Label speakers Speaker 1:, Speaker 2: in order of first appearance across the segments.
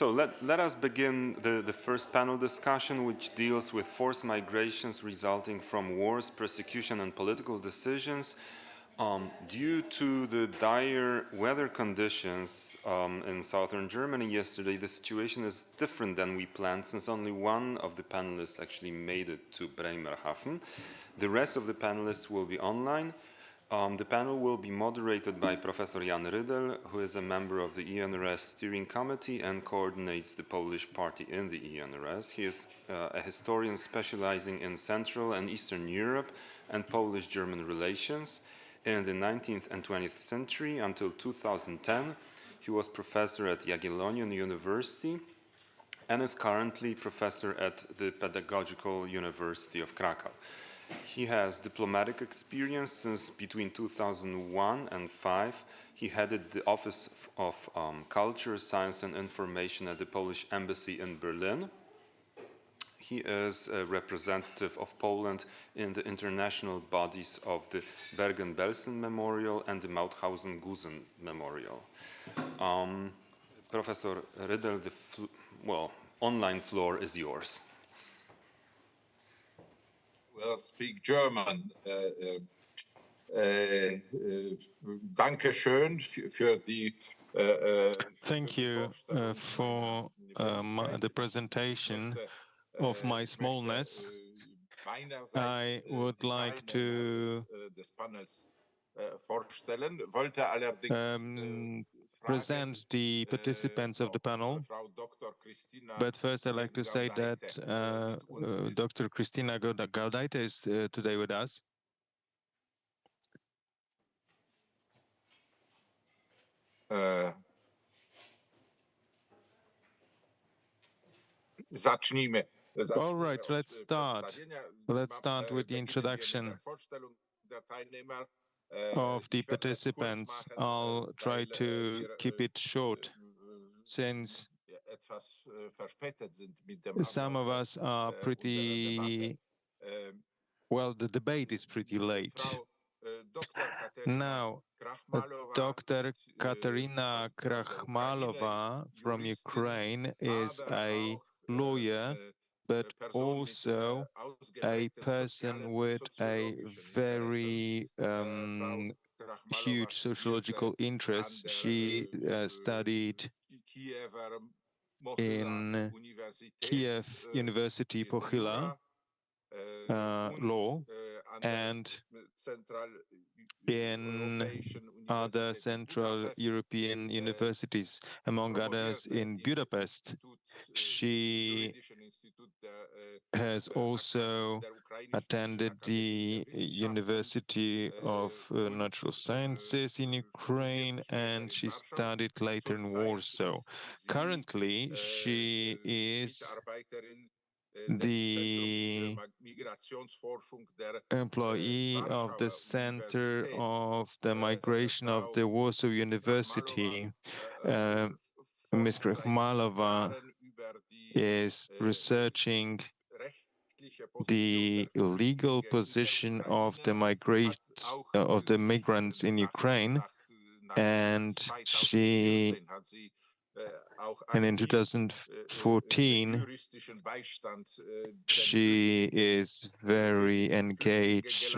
Speaker 1: So let us begin the first panel discussion, which deals with forced migrations resulting from wars, persecution, and political decisions. Due to the dire weather conditions in southern Germany yesterday, the situation is different than we planned, since only one of the panelists actually made it to Bremerhaven. The rest of the panelists will be online. The panel will be moderated by Professor Jan Rydel, who is a member of the ENRS steering committee and coordinates the Polish party in the ENRS. He is a historian specializing in Central and Eastern Europe and Polish-German relations. In the 19th and 20th century until 2010, he was professor at Jagiellonian University and is currently professor at the Pedagogical University of Krakow. He has diplomatic experience since between 2001 and 2005. He headed the Office of Culture, Science and Information at the Polish Embassy in Berlin. He is a representative of Poland in the international bodies of the Bergen-Belsen Memorial and the Mauthausen-Gusen Memorial. Professor Rydel, the online floor is yours.
Speaker 2: Will speak German. Danke schön für die.
Speaker 3: Thank you for the presentation of my smallness. I would like to present the participants of the panel. But first, I'd like to say that Dr. Kristina Gaudaite is today with us.
Speaker 2: Zacznijmy.
Speaker 3: All right, let's start. Let's start with the introduction of the participants. I'll try to keep it short, since some of us are pretty, well, the debate is pretty late. Now, Dr. Katerina Krakhmalova from Ukraine is a lawyer, but also a person with a very huge sociological interest. She studied in Kiev University Pochyla law, and in other Central European universities, among others in Budapest. She has also attended the University of Natural Sciences in Ukraine, and she studied later in Warsaw. Currently, she is the employee of the Center of the Migration of the Warsaw University. Ms. Krakhmalova is researching the legal position of the migrants in Ukraine, and in 2014, she is very engaged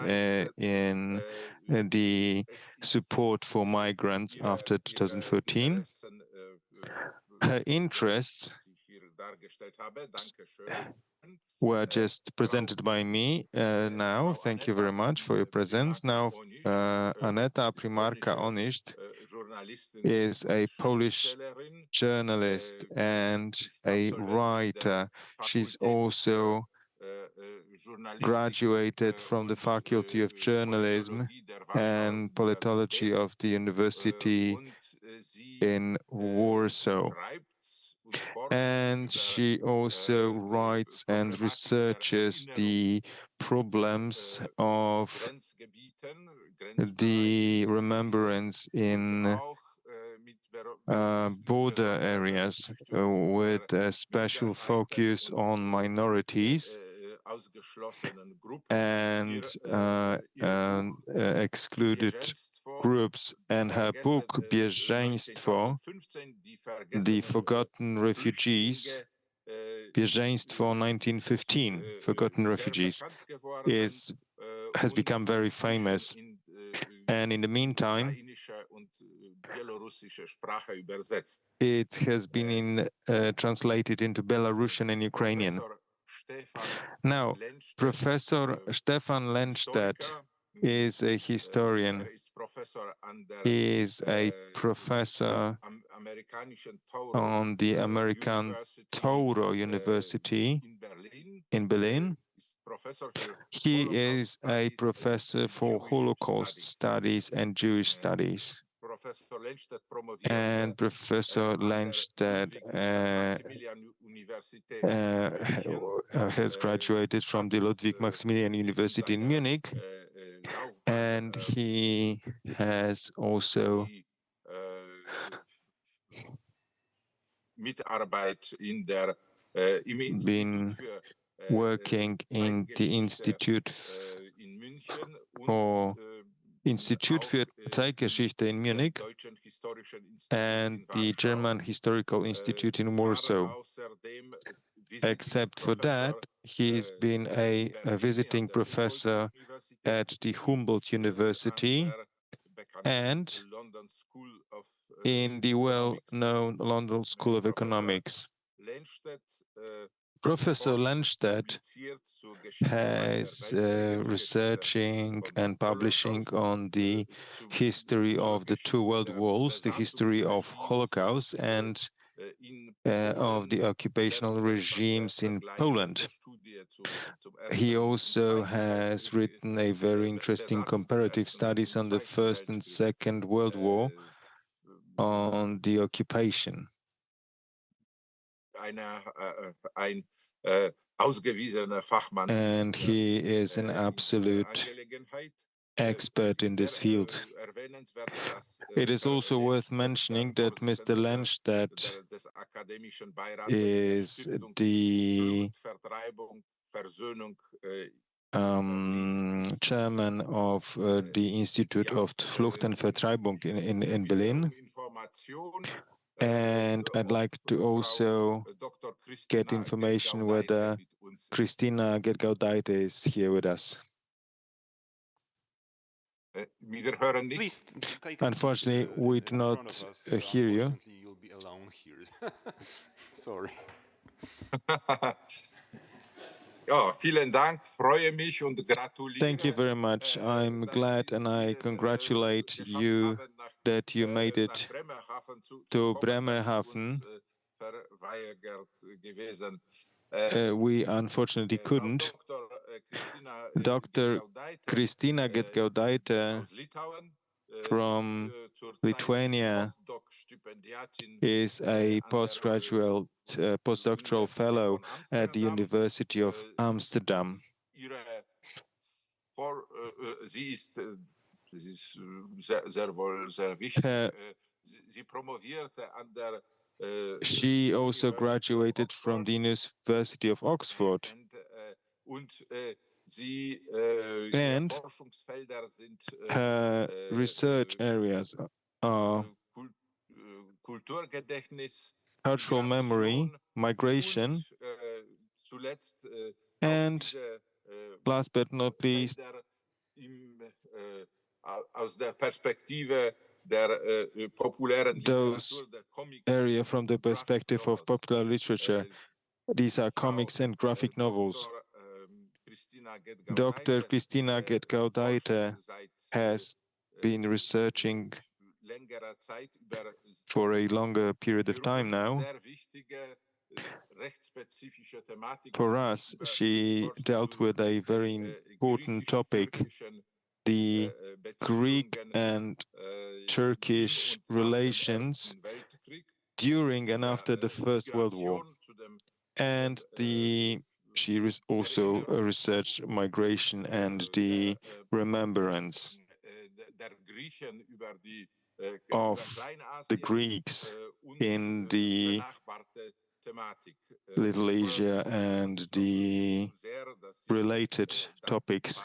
Speaker 3: in the support for migrants after 2014. Her interests were just presented by me now. Thank you very much for your presence. Now, Aneta Primarka-Onyszcz is a Polish journalist and a writer. She's also graduated from the Faculty of Journalism and Politology of the University in Warsaw. And she also writes and researches the problems of the remembrance in border areas with a special focus on minorities and excluded groups. And her book, Bieżeństwo, the forgotten refugees, bieżeństwo 1915, forgotten refugees, has become very famous. And in the meantime, it has been translated into Belarusian and Ukrainian. Now, Professor Stefan Lennstedt is a historian. He is a professor on the American Touro University in Berlin. He is a professor for Holocaust studies and Jewish studies. And Professor Lennstedt has graduated from the Ludwig Maximilian University in Munich, and he has also been working in the Institute für Zeitgeschichte in Munich and the German Historical Institute in Warsaw. Except for that, he's been a visiting professor at the Humboldt University and in the well-known London School of Economics. Professor Lennstedt has researching and publishing on the history of the two world wars, the history of Holocaust, and of the occupational regimes in Poland. He also has written a very interesting comparative studies on the First and Second World War on the occupation. And he is an absolute expert in this field. It is also worth mentioning that Mr. Lennstedt is the chairman of the Institute of Flucht und Vertreibung in Berlin. And I'd like to also get information whether Christina Gedgaudaite is here with us.
Speaker 1: Please take
Speaker 3: Unfortunately, we do not hear you.
Speaker 1: Unfortunately, you'll be alone here. Sorry.
Speaker 2: Ja, vielen Dank, freue mich und gratuliere.
Speaker 3: Thank you very much. I'm glad and I congratulate you that you made it to Bremerhaven. We unfortunately couldn't. Dr. Christina Gedgaudaite from Lithuania is a postdoctoral fellow at the University of Amsterdam. She also graduated from the University of Oxford. And her research areas are cultural memory, migration, and last but not least, those area from the perspective of popular literature. These are comics and graphic novels. Dr. Christina Gedgaudaite has been researching for a longer period of time now. For us, she dealt with a very important topic, the Greek and Turkish relations during and after the First World War. And she also researched migration and the remembrance of the Greeks in the Little Asia and the related topics.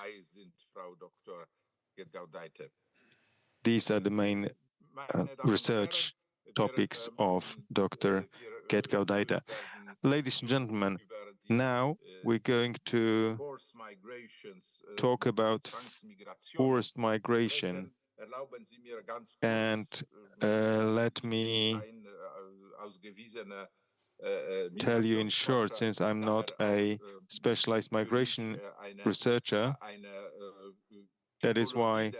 Speaker 3: These are the main research topics of Dr. Ketkau-Daida. Ladies and gentlemen, now we're going to talk about forced migration. And let me tell you in short, since I'm not a specialized migration researcher, that is why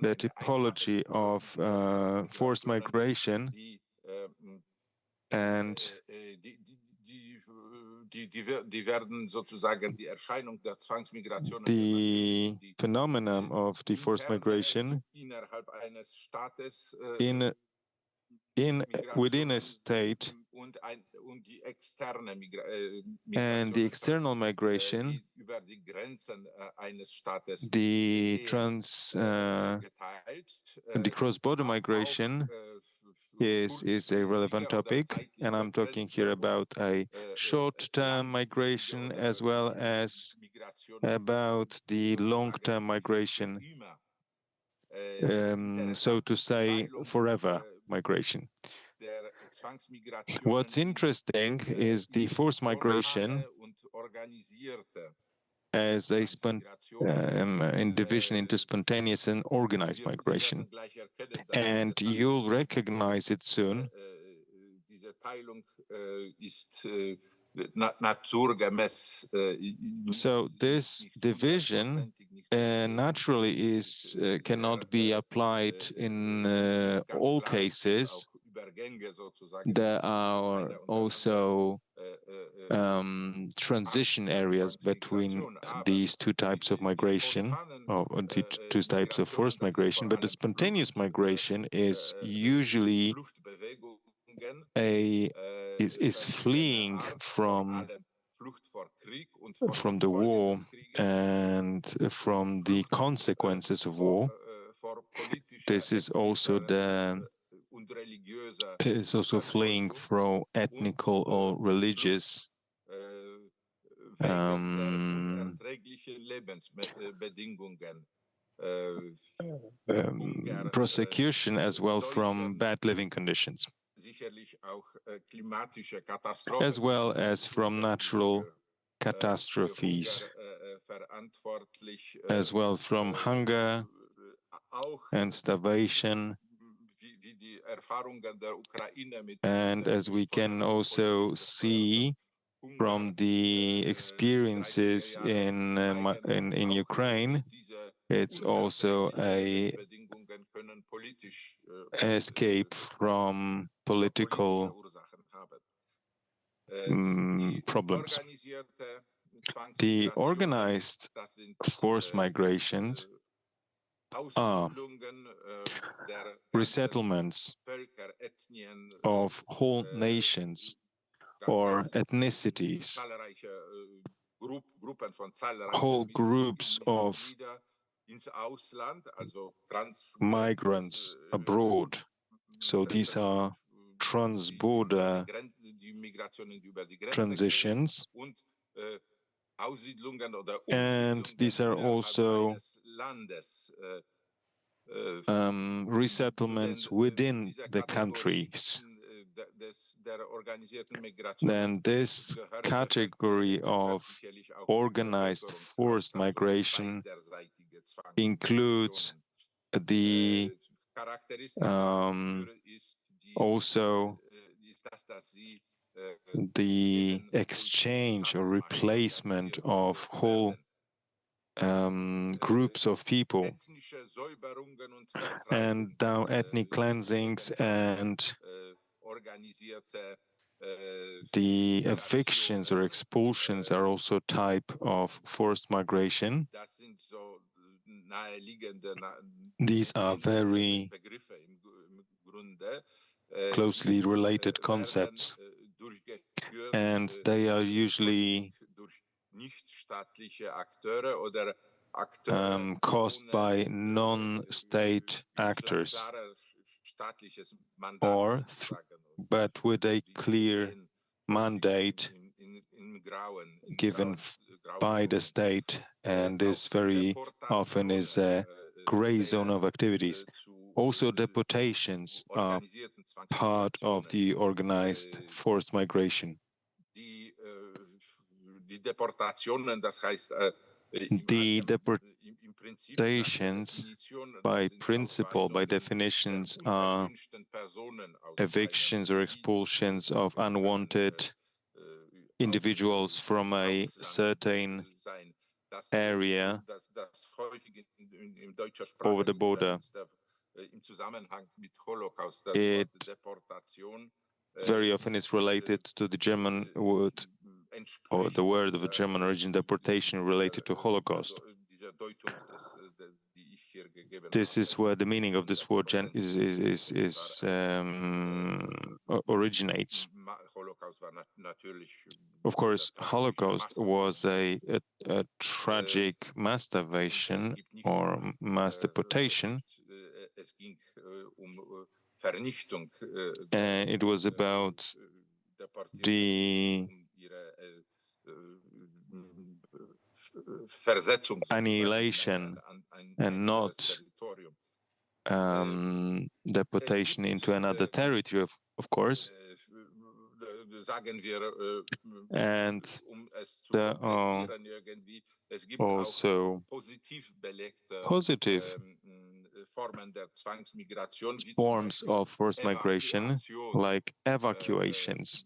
Speaker 3: the typology of forced migration and the phenomenon of the forced migration within a state and the external migration, the cross-border migration is a relevant topic, and I'm talking here about a short-term migration as well as about the long-term migration, so to say, forever migration. What's interesting is the forced migration as a in division into spontaneous and organized migration. And you'll recognize it soon. So this division naturally cannot be applied in all cases. There are also transition areas between these two types of migration, or the two types of forced migration, but the spontaneous migration is usually fleeing from the war and from the consequences of war. This is also fleeing from ethnical or religious persecution, as well from bad living conditions, as well as from natural catastrophes, as well from hunger and starvation. And as we can also see from the experiences in Ukraine, it's also an escape from political problems. The organized forced migrations are resettlements of whole nations or ethnicities, whole groups of migrants abroad. So these are trans-border transitions, and these are also resettlements within the countries. Then this category of organized forced migration includes the also the exchange or replacement of whole groups of people, and now ethnic cleansings and the evictions or expulsions are also type of forced migration. These are very closely related concepts, and they are usually caused by non-state actors, but with a clear mandate given by the state, and this very often is a gray zone of activities. Also, deportations are part of the organized forced migration.
Speaker 2: Die Deportationen, das heißt,
Speaker 3: the deportations, by principle, by definitions, are evictions or expulsions of unwanted individuals from a certain area over the border. It very often is related to the German word, or the word of a German origin, deportation, related to Holocaust. This is where the meaning of this word originates. Of course, Holocaust was a tragic mass starvation or mass deportation. And it was about the annihilation and not deportation into another territory, of course. And there are also positive forms of forced migration, like evacuations.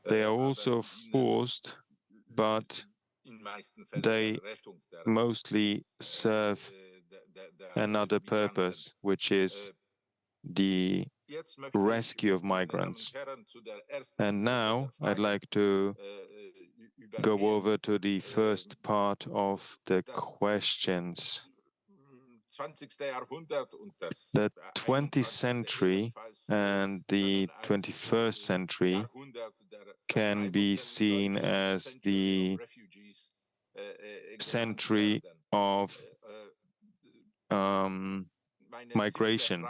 Speaker 3: They are also forced, but they mostly serve another purpose, which is the rescue of migrants. And now I'd like to go over to the first part of the questions. The 20th century and the 21st century can be seen as the century of migration.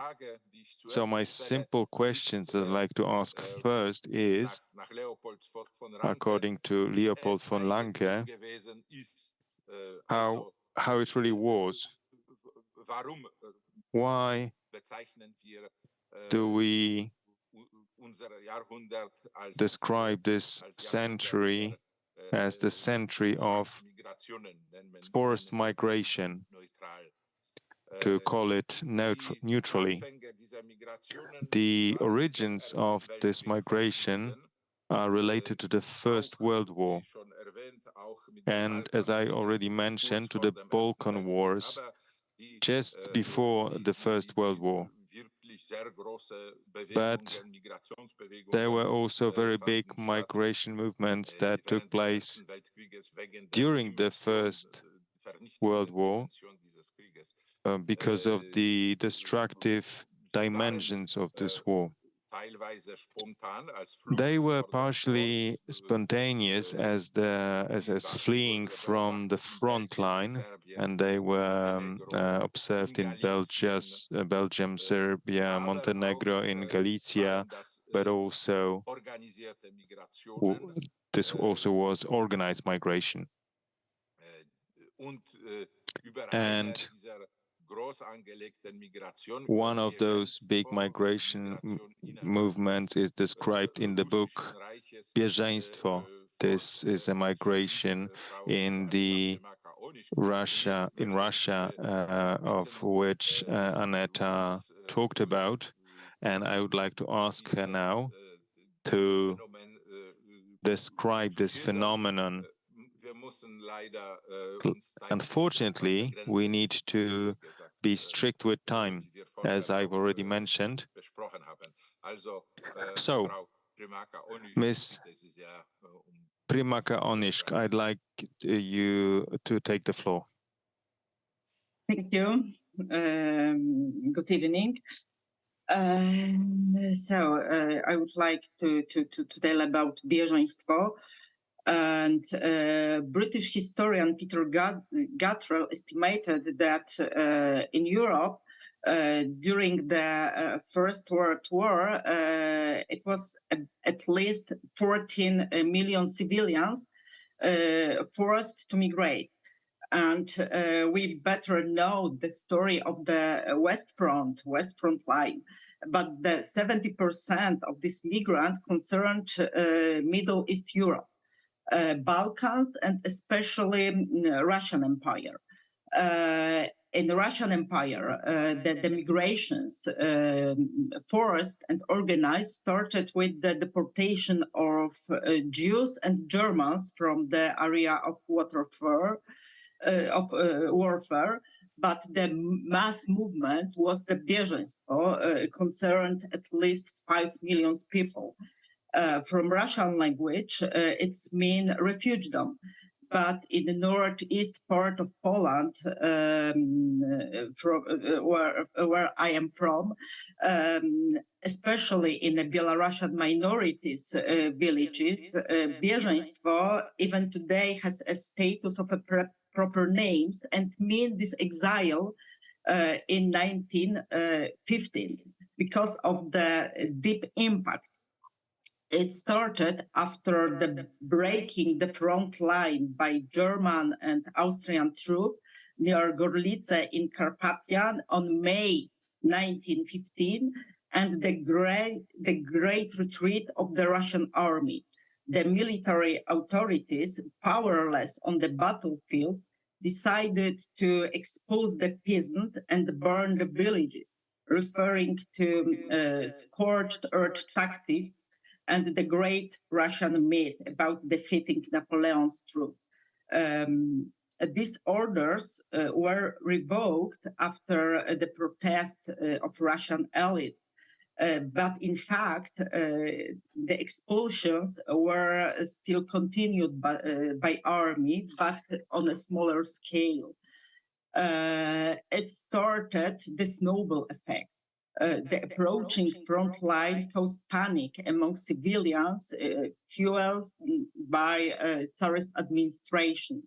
Speaker 3: So my simple questions that I'd like to ask first is, according to Leopold von Lange, how it really was. Why do we describe this century as the century of forced migration, to call it neutrally? The origins of this migration are related to the First World War, and as I already mentioned, to the Balkan Wars just before the First World War. But there were also very big migration movements that took place during the First World War because of the destructive dimensions of this war. They were partially spontaneous as fleeing from the front line, and they were observed in Belgium, Serbia, Montenegro, in Galicia, but also this also was organized migration. And one of those big migration movements is described in the book Bieżeństwo. This is a migration in Russia, of which Aneta talked about, and I would like to ask her now to describe this phenomenon. Unfortunately, we need to be strict with time, as I've already mentioned. So, Ms. Primaka-Onyszk, I'd like you to take the floor.
Speaker 4: Thank you. Good evening. I would like to tell about bieżeństwo. And British historian Peter Guttrell estimated that in Europe, during the First World War, it was at least 14 million civilians forced to migrate. And we better know the story of the West Front line. But the 70% of this migrant concerned Middle East Europe, Balkans, and especially Russian Empire. In the Russian Empire, the migrations, forced and organized, started with the deportation of Jews and Germans from the area of warfare, but the mass movement was the bieżeństwo, concerned at least 5 million people. From Russian language, it's mean refugeedom. But in the northeast part of Poland, from where I am from, especially in the Belarusian minorities villages, bieżeństwo even today has a status of a proper names and mean this exile in 1915 because of the deep impact. It started after the breaking the front line by German and Austrian troops near Gorlice in Carpathian on May 1915, and the great retreat of the Russian army. The military authorities, powerless on the battlefield, decided to expose the peasant and burn the villages, referring to scorched earth tactics and the great Russian myth about defeating Napoleon's troops. These orders were revoked after the protest of Russian elites. But in fact, the expulsions were still continued by army, but on a smaller scale. It started the snowball effect. The approaching front line caused panic among civilians, fueled by Tsarist administration.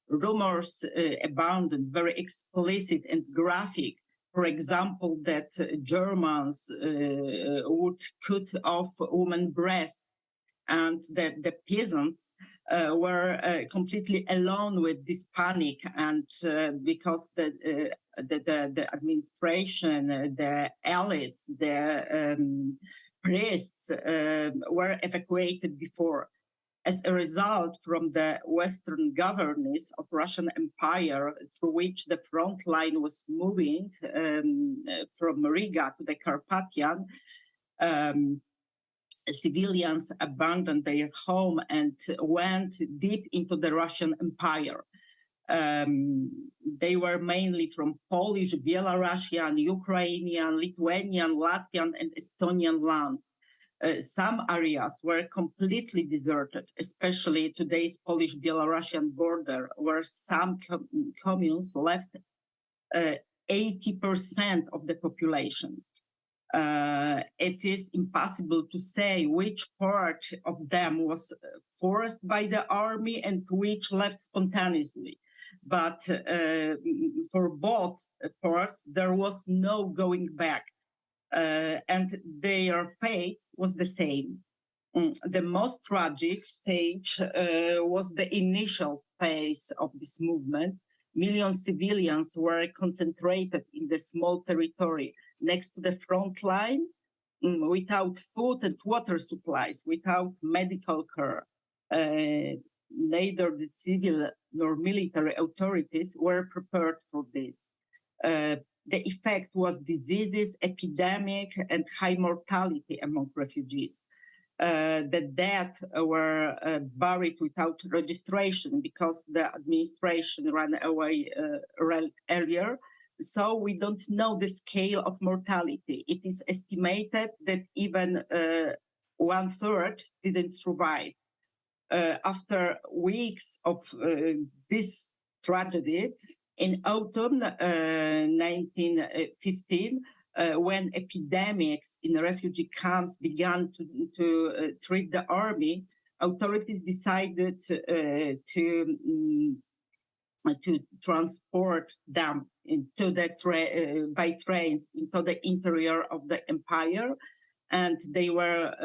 Speaker 4: Rumors abounded, very explicit and graphic. For example, that Germans would cut off women's breasts, and the peasants were completely alone with this panic, and because the administration, the elites, the priests were evacuated before. As a result, from the western governance of Russian Empire, through which the front line was moving from Riga to the Carpathian, civilians abandoned their home and went deep into the Russian Empire. They were mainly from Polish, Belarusian, Ukrainian, Lithuanian, Latvian, and Estonian lands. Some areas were completely deserted, especially today's Polish-Belarusian border, where some communes left 80% of the population. It is impossible to say which part of them was forced by the army and which left spontaneously. But for both parts, there was no going back, and their fate was the same. The most tragic stage was the initial phase of this movement. Millions of civilians were concentrated in the small territory next to the front line, without food and water supplies, without medical care. Neither the civil nor military authorities were prepared for this. The effect was diseases, epidemic, and high mortality among refugees. The dead were buried without registration because the administration ran away earlier. So we don't know the scale of mortality. It is estimated that even 1/3 didn't survive. After weeks of this tragedy, in autumn 1915, when epidemics in refugee camps began to treat the army, authorities decided to transport them into by trains into the interior of the empire, and they were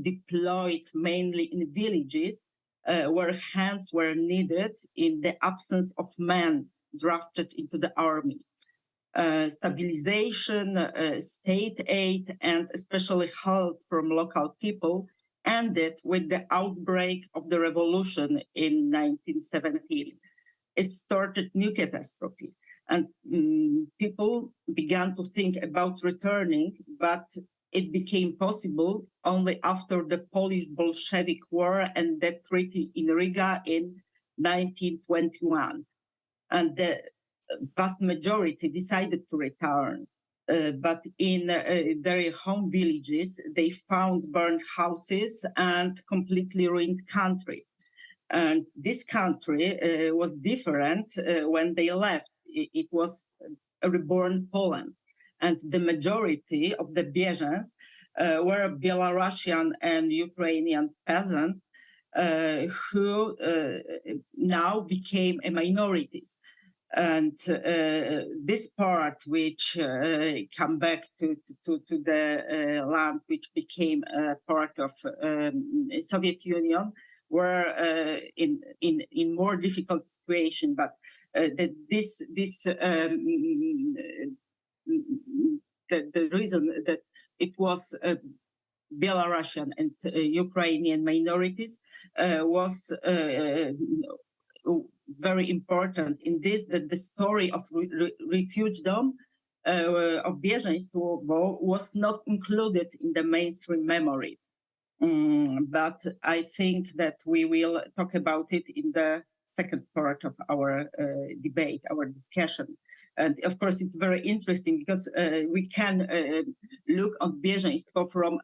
Speaker 4: deployed mainly in villages where hands were needed in the absence of men drafted into the army. Stabilization, state aid, and especially help from local people ended with the outbreak of the revolution in 1917. It started new catastrophe, and people began to think about returning, but it became possible only after the Polish-Bolshevik War and the Treaty in Riga in 1921. And the vast majority decided to return. But in their home villages, they found burned houses and completely ruined country. And this country was different when they left. It was a reborn Poland. And the majority of the Bieżans were Belarusian and Ukrainian peasants who now became minorities. And this part, which come back to the land which became part of Soviet Union, were in more difficult situation. But the reason that it was Belarusian and Ukrainian minorities was very important in this, that the story of refugedom of bieżeństwo was not included in the mainstream memory. But I think that we will talk about it in the second part of our debate, our discussion. And of course, it's very interesting because we can look on bieżeństwo from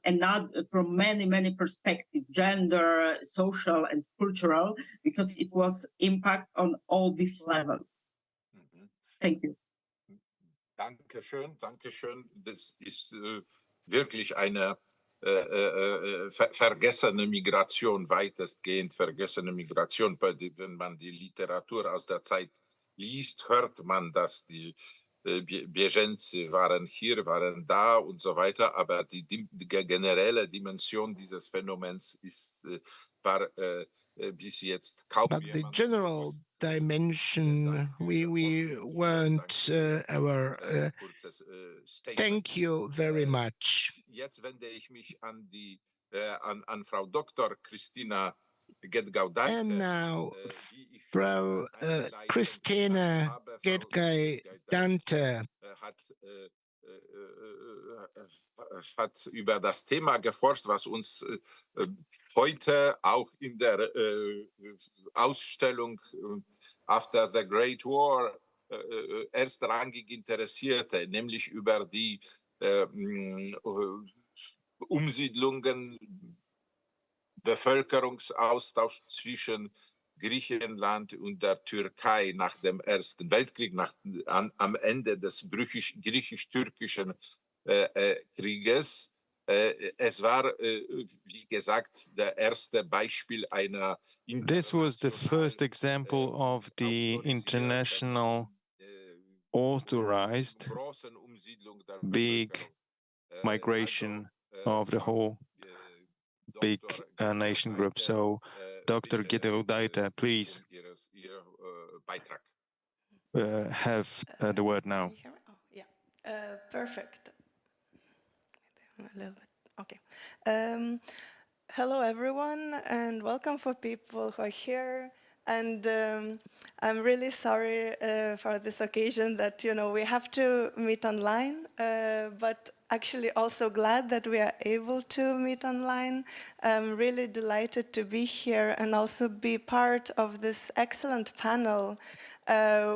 Speaker 4: many perspectives, gender, social, and cultural, because it was impact on all these levels. Thank you.
Speaker 2: Dankeschön, Dankeschön. Das ist wirklich eine vergessene Migration, weitestgehend vergessene Migration. Wenn man die Literatur aus der Zeit liest, hört man, dass die Bieżeńcy waren hier, waren da und so weiter, aber die generelle Dimension dieses Phänomens war bis jetzt kaum.
Speaker 5: But the general dimension, we weren't aware. Thank you very much.
Speaker 2: Jetzt wende ich mich an an Frau Dr. Christina Gedgaudaite.
Speaker 5: And now, Frau Christina Gedgaudaite
Speaker 2: hat über das Thema geforscht, was uns heute auch in der Ausstellung After the Great War erstrangig interessierte, nämlich über die Umsiedlungen, Bevölkerungsaustausch zwischen Griechenland und der Türkei nach dem Ersten Weltkrieg, am Ende des griechisch-türkischen Krieges. Es war, wie gesagt, der erste Beispiel einer.
Speaker 3: This was the first example of the international authorized big migration of the whole big nation group. So, Dr. Gedgaudaite, please have the word now.
Speaker 6: Can you hear me? Oh, yeah. Perfect. A little bit. Okay. Hello, everyone, and welcome for people who are here. And I'm really sorry for this occasion that, we have to meet online, but actually also glad that we are able to meet online. I'm really delighted to be here and also be part of this excellent panel,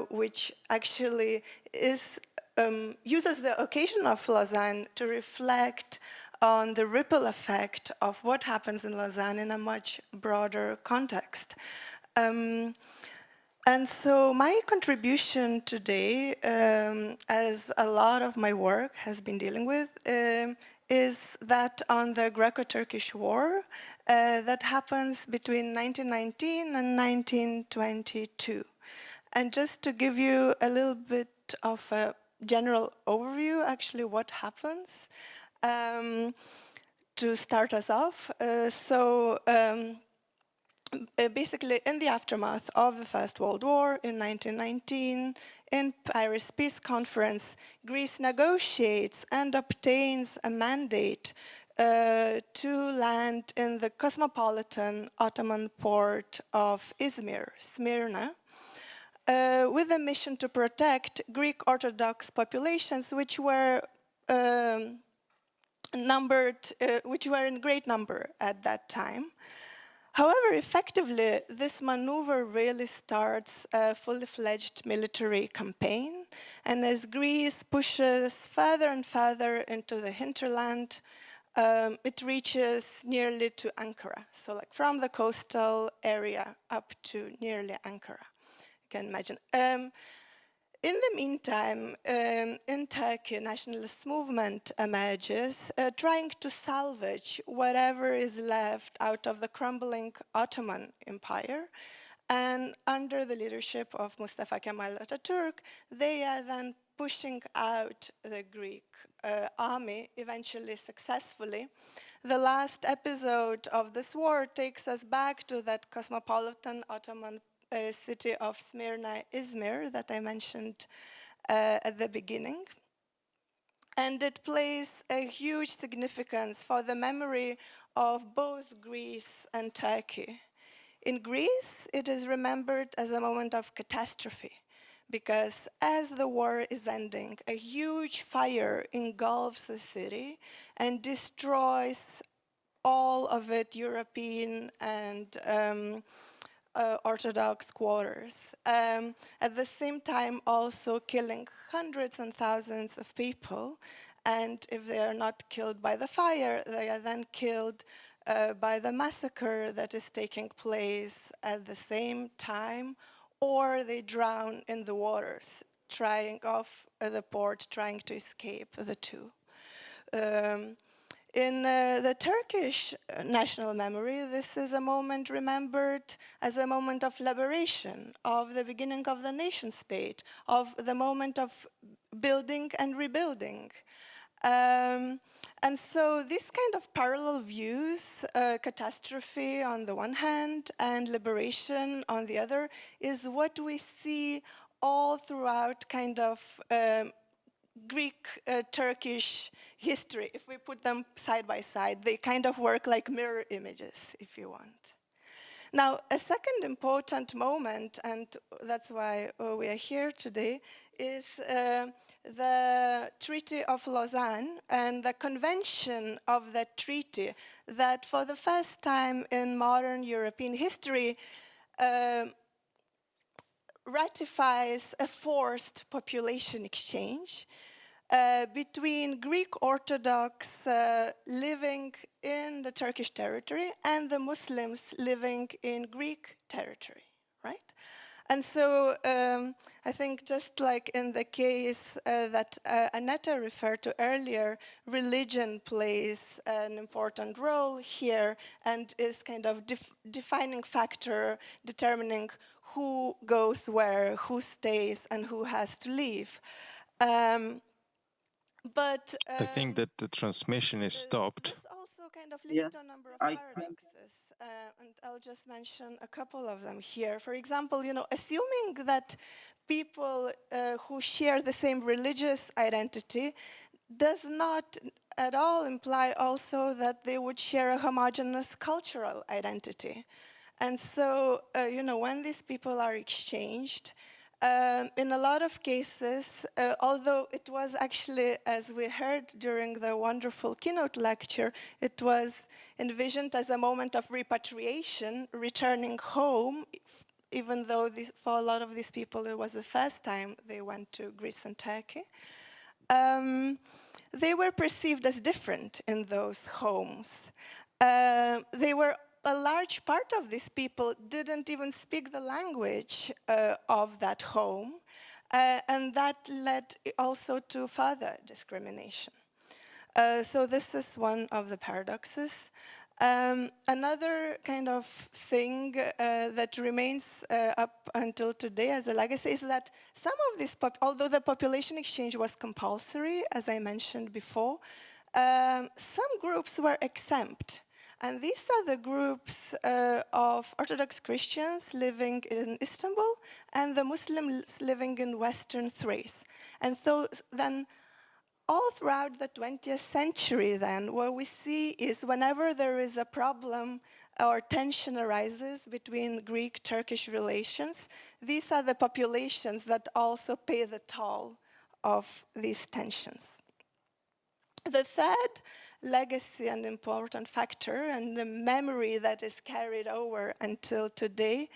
Speaker 6: which actually uses the occasion of Lausanne to reflect on the ripple effect of what happens in Lausanne in a much broader context. And so my contribution today, as a lot of my work has been dealing with, is that on the Greco-Turkish War that happens between 1919 and 1922. And just to give you a little bit of a general overview, actually, what happens, to start us off. basically in the aftermath of the First World War in 1919, in Paris Peace Conference, Greece negotiates and obtains a mandate to land in the cosmopolitan Ottoman port of Izmir, Smyrna, with a mission to protect Greek Orthodox populations, which were which were in great number at that time. However, effectively, this maneuver really starts a fully-fledged military campaign, and as Greece pushes further and further into the hinterland, it reaches nearly to Ankara. So like from the coastal area up to nearly Ankara, you can imagine. In the meantime, in Turkey, nationalist movement emerges, trying to salvage whatever is left out of the crumbling Ottoman Empire. And under the leadership of Mustafa Kemal Atatürk, they are then pushing out the Greek army, eventually successfully. The last episode of this war takes us back to that cosmopolitan Ottoman city of Smyrna, Izmir, that I mentioned at the beginning. And it plays a huge significance for the memory of both Greece and Turkey. In Greece, it is remembered as a moment of catastrophe, because as the war is ending, a huge fire engulfs the city and destroys all of it European and Orthodox quarters. At the same time, also killing hundreds and thousands of people. And if they are not killed by the fire, they are then killed by the massacre that is taking place at the same time, or they drown in the waters, trying off the port, trying to escape the two. In the Turkish national memory, this is a moment remembered as a moment of liberation, of the beginning of the nation state, of the moment of building and rebuilding. And so these kind of parallel views, catastrophe on the one hand and liberation on the other, is what we see all throughout kind of Greek-Turkish history. If we put them side by side, they kind of work like mirror images, if you want. Now, a second important moment, and that's why we are here today, is the Treaty of Lausanne and the convention of that treaty that for the first time in modern European history ratifies a forced population exchange between Greek Orthodox living in the Turkish territory and the Muslims living in Greek territory, right? And so I think just like in the case that Annette referred to earlier, religion plays an important role here and is kind of defining factor determining who goes where, who stays, and who has to leave. But
Speaker 3: I think that the transmission is stopped.
Speaker 6: this also kind of lists a number of paradoxes, and I'll just mention a couple of them here. For example, assuming that people who share the same religious identity does not at all imply also that they would share a homogeneous cultural identity. And so, when these people are exchanged, in a lot of cases, although it was actually, as we heard during the wonderful keynote lecture, it was envisioned as a moment of repatriation, returning home, even though for a lot of these people it was the first time they went to Greece and Turkey. They were perceived as different in those homes. A large part of these people didn't even speak the language of that home, and that led also to further discrimination. So this is one of the paradoxes. Another kind of thing that remains up until today as a legacy is that some of these, although the population exchange was compulsory, as I mentioned before, some groups were exempt. And these are the groups of Orthodox Christians living in Istanbul and the Muslims living in Western Thrace. And so then all throughout the 20th century then, what we see is whenever there is a problem or tension arises between Greek-Turkish relations, these are the populations that also pay the toll of these tensions. The third legacy and important factor and the memory that is carried over until today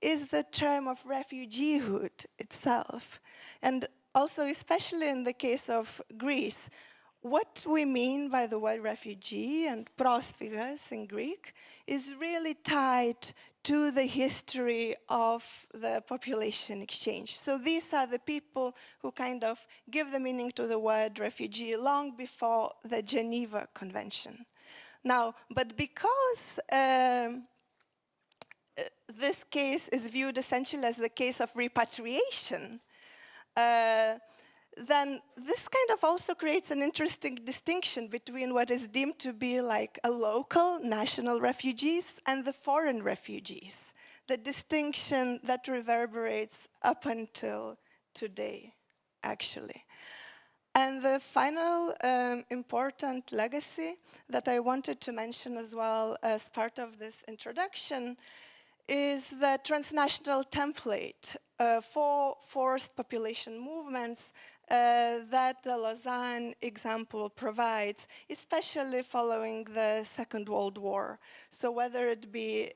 Speaker 6: is the term of refugeehood itself. And also, especially in the case of Greece, what we mean by the word refugee and πρόσφυγας in Greek is really tied to the history of the population exchange. So these are the people who kind of give the meaning to the word refugee long before the Geneva Convention. Now, but because this case is viewed essentially as the case of repatriation, then this kind of also creates an interesting distinction between what is deemed to be like a local national refugees and the foreign refugees, the distinction that reverberates up until today, actually. And the final important legacy that I wanted to mention as well as part of this introduction is the transnational template for forced population movements that the Lausanne example provides, especially following the Second World War. So whether it be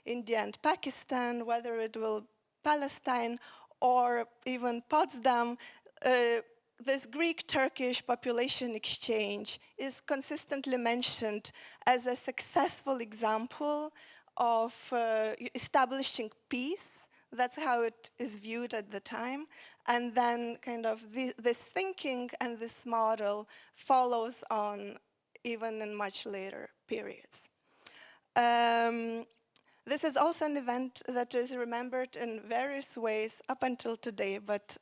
Speaker 6: India and Pakistan, whether it will Palestine, or even Potsdam, this Greek-Turkish population exchange is consistently mentioned as a successful example of establishing peace. That's how it is viewed at the time. And then kind of this thinking and this model follows on even in much later periods. This is also an event that is remembered in various ways up until today, but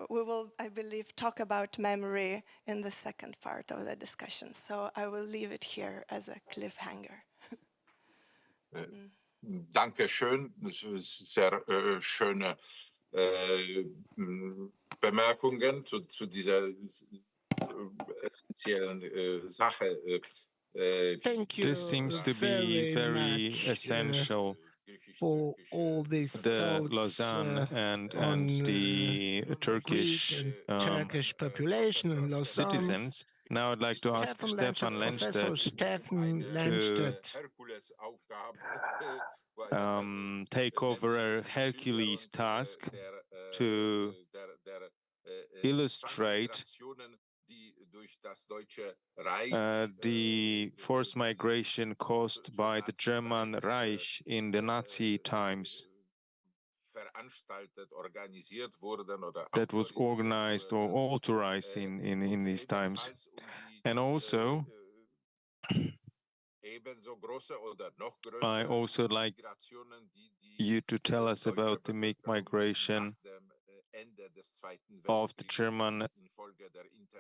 Speaker 6: we will, I believe, talk about memory in the second part of the discussion. So I will leave it here as a cliffhanger.
Speaker 2: Danke schön. Das ist sehr schöne Bemerkungen zu dieser essentiellen Sache.
Speaker 5: Thank you.
Speaker 3: This seems to be very essential.
Speaker 5: For all these
Speaker 3: The
Speaker 5: thoughts
Speaker 3: Lausanne and the
Speaker 5: Turkish population in Lausanne.
Speaker 3: Citizens. Now I'd like to ask Stefan
Speaker 5: Professor Stefan Landstedt
Speaker 3: to take over a Hercules task to illustrate the forced migration caused by the German Reich in the Nazi times that was organized or authorized in these times. And also, I also like you to tell us about the migration of the German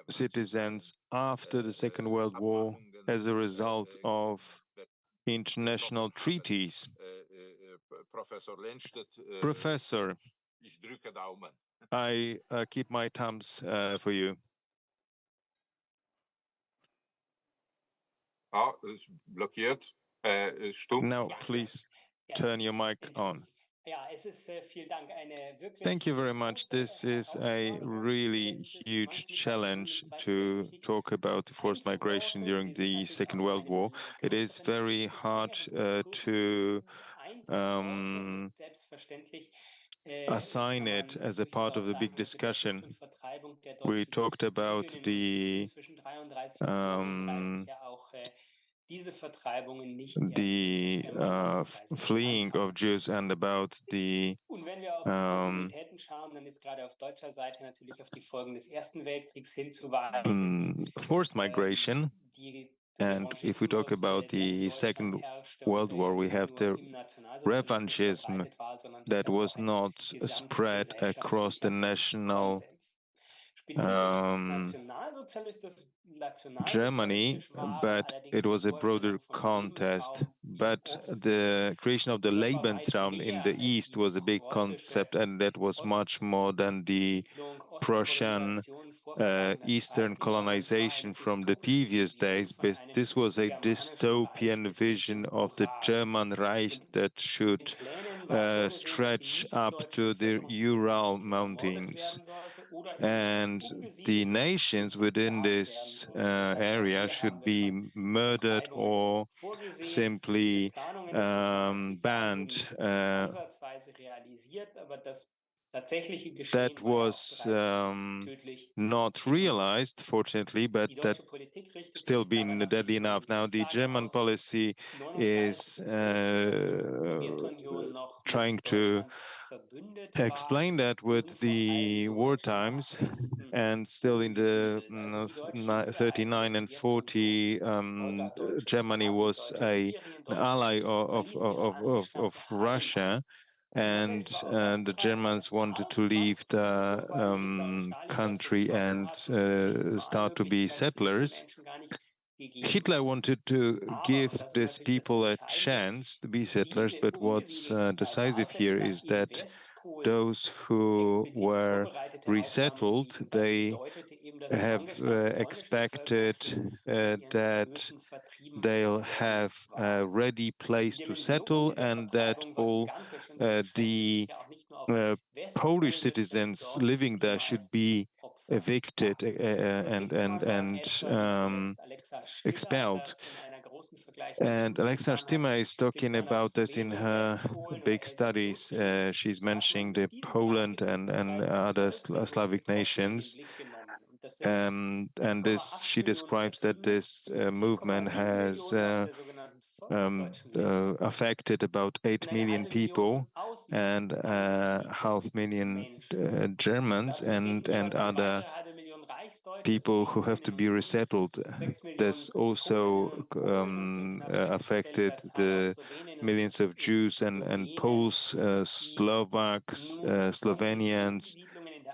Speaker 3: citizens after the Second World War as a result of international treaties. Professor, I keep my thumbs for you. Now, please turn your mic on. Thank you very much. This is a really huge challenge to talk about forced migration during the Second World War. It is very hard to assign it as a part of the big discussion. We talked about the fleeing of Jews and about the forced migration. And if we talk about the Second World War, we have the revanchism that was not spread across the national Germany, but it was a broader contest. But the creation of the Lebensraum in the east was a big concept, and that was much more than the Prussian Eastern colonization from the previous days. But this was a dystopian vision of the German Reich that should stretch up to the Ural Mountains. And the nations within this area should be murdered or simply banned. That was not realized, fortunately, but that still been deadly enough. Now, the German policy is trying to explain that with the war times, and still in the 39 and 40, Germany was an ally of Russia, and the Germans wanted to leave the country and start to be settlers. Hitler wanted to give these people a chance to be settlers, but what's decisive here is that those who were resettled, they have expected that they'll have a ready place to settle, and that all the Polish citizens living there should be evicted and expelled. And Alexa Stimmer is talking about this in her big studies. She's mentioning the Poland and other Slavic nations. And this, she describes that this movement has affected about 8 million people and 500,000 Germans and other people who have to be resettled. This also affected the millions of Jews and Poles, Slovaks, Slovenians,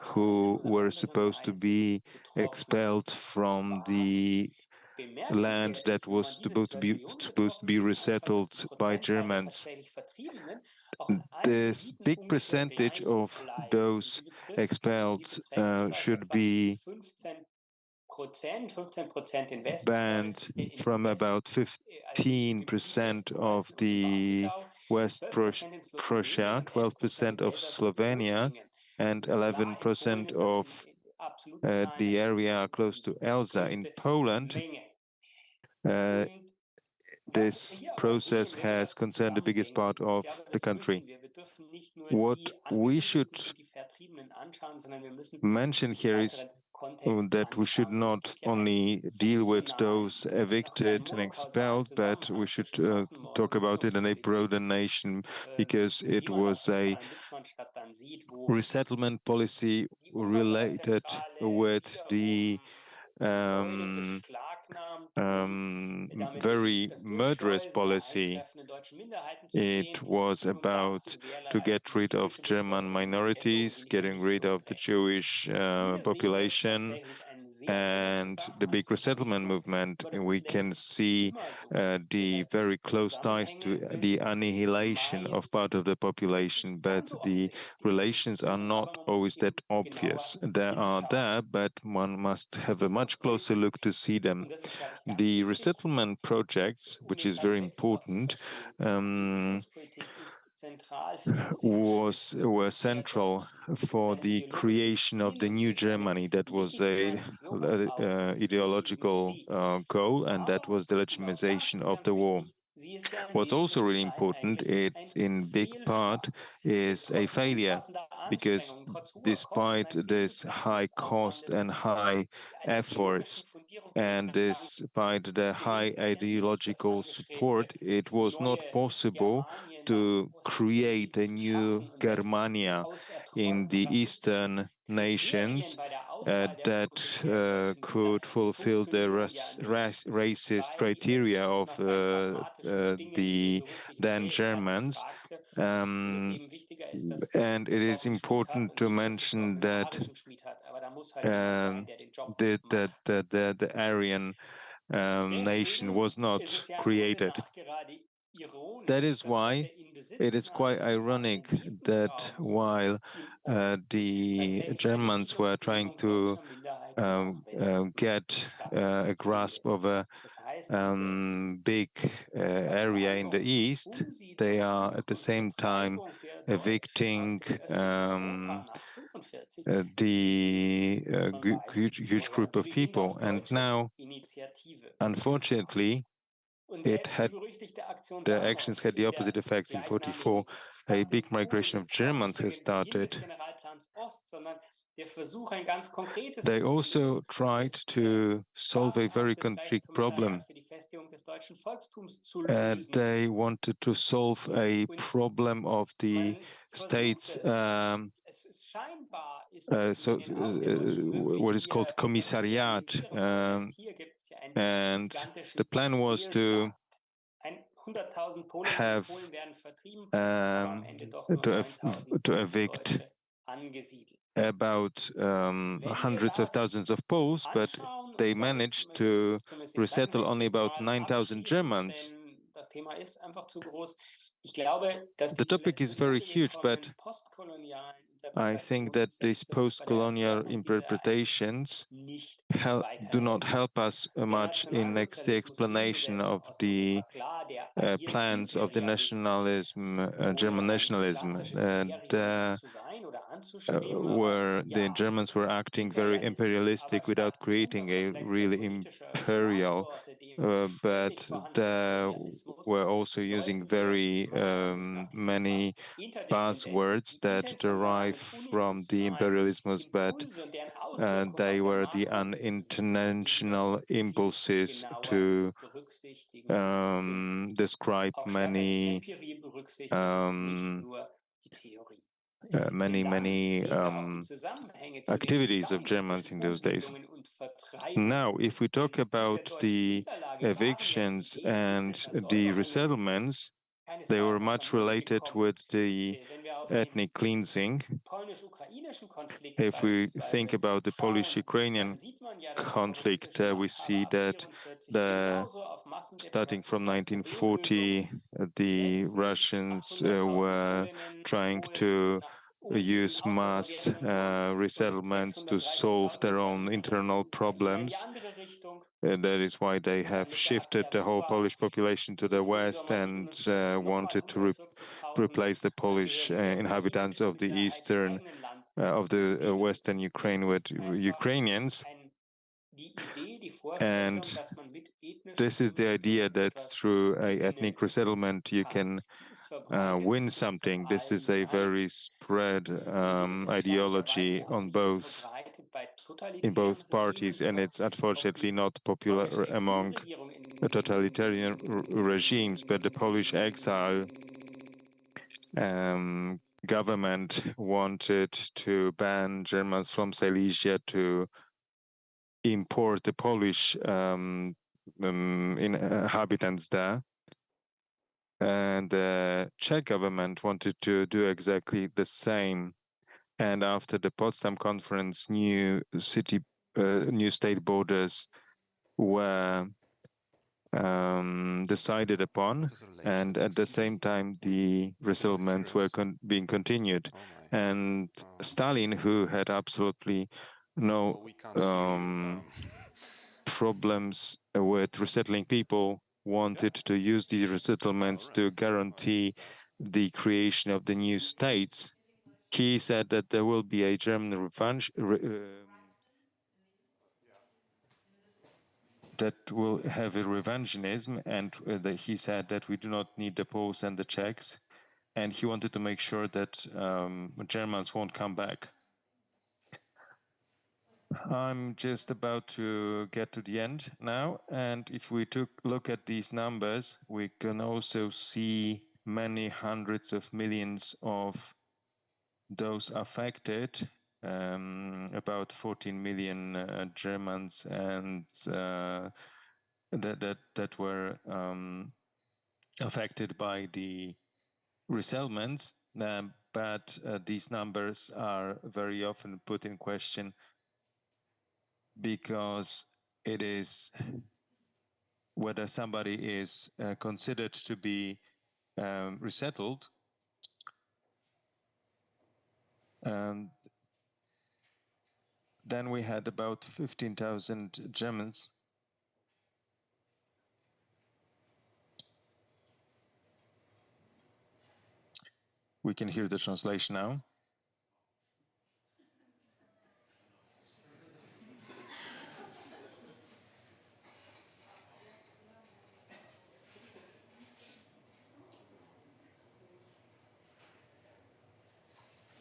Speaker 3: who were supposed to be expelled from the land that was supposed to be resettled by Germans. This big percentage of those expelled should be banned from about 15% of the West Prussia, 12% of Slovenia, and 11% of the area close to Elza. In Poland, this process has concerned the biggest part of the country. What we should mention here is that we should not only deal with those evicted and expelled, but we should talk about it in a broader nation, because it was a resettlement policy related with the very murderous policy. It was about to get rid of German minorities, getting rid of the Jewish population, and the big resettlement movement. We can see the very close ties to the annihilation of part of the population, but the relations are not always that obvious. They are there, but one must have a much closer look to see them. The resettlement projects, which is very important, were central for the creation of the new Germany. That was a ideological goal, and that was the legitimization of the war. What's also really important, it's in big part, is a failure, because despite this high cost and high efforts, and despite the high ideological support, it was not possible to create a new Germania in the Eastern nations that could fulfill the racist criteria of the then Germans. And it is important to mention that the Aryan nation was not created. That is why it is quite ironic that while the Germans were trying to get a grasp of a big area in the east, they are at the same time evicting the huge group of people. And now, unfortunately, the actions had the opposite effects in 44. A big migration of Germans has started. They also tried to solve a very concrete problem. They wanted to solve a problem of the states, what is called commissariat. And the plan was to have to evict about hundreds of thousands of Poles, but they managed to resettle only about 9,000 Germans. The topic is very huge, but I think that these post-colonial interpretations do not help us much in the explanation of the plans of the nationalism, German nationalism, where the Germans were acting very imperialistic without creating a really imperial, but they were also using very many buzzwords that derive from the imperialism, but they were the unintentional impulses to describe many activities of Germans in those days. Now, if we talk about the evictions and the resettlements, they were much related with the ethnic cleansing. If we think about the Polish-Ukrainian conflict, we see that starting from 1940, the Russians were trying to use mass resettlements to solve their own internal problems. That is why they have shifted the whole Polish population to the west and wanted to replace the Polish inhabitants of the eastern, of the western Ukraine with Ukrainians. And this is the idea that through a ethnic resettlement you can win something. This is a very spread ideology in both parties, and it's unfortunately not popular among the totalitarian regimes. But the Polish exile government wanted to ban Germans from Silesia to import the Polish inhabitants there. And the Czech government wanted to do exactly the same. And after the Potsdam Conference, new state borders were decided upon, and at the same time the resettlements were being continued. And Stalin, who had absolutely no problems with resettling people, wanted to use these resettlements to guarantee the creation of the new states. He said that there will be a German revenge that will have a revisionism, and he said that we do not need the Poles and the Czechs, and he wanted to make sure that Germans won't come back. I'm just about to get to the end now, and if we look at these numbers, we can also see many hundreds of millions of those affected, about 14 million Germans, and that were affected by the resettlements, but these numbers are very often put in question because it is whether somebody is considered to be resettled. And then we had about 15,000 Germans. We can hear the translation now.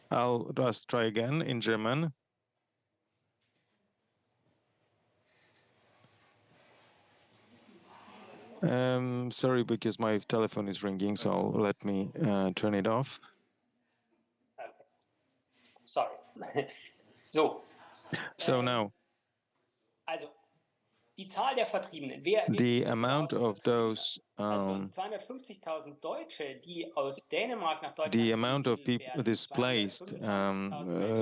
Speaker 3: I'll just try again in German. Sorry, because my telephone is ringing, so let me turn it off.
Speaker 7: Okay. Sorry. So
Speaker 3: now,
Speaker 7: also die Zahl der Vertriebenen, wer
Speaker 3: the
Speaker 7: ist denn
Speaker 3: amount
Speaker 7: überhaupt
Speaker 3: of
Speaker 7: Vertriebener?
Speaker 3: those,
Speaker 7: Also 250.000 Deutsche, die aus Dänemark nach Deutschland
Speaker 3: the amount of
Speaker 7: angesiedelt
Speaker 3: people
Speaker 7: werden,
Speaker 3: displaced
Speaker 7: 225.000 Menschen, die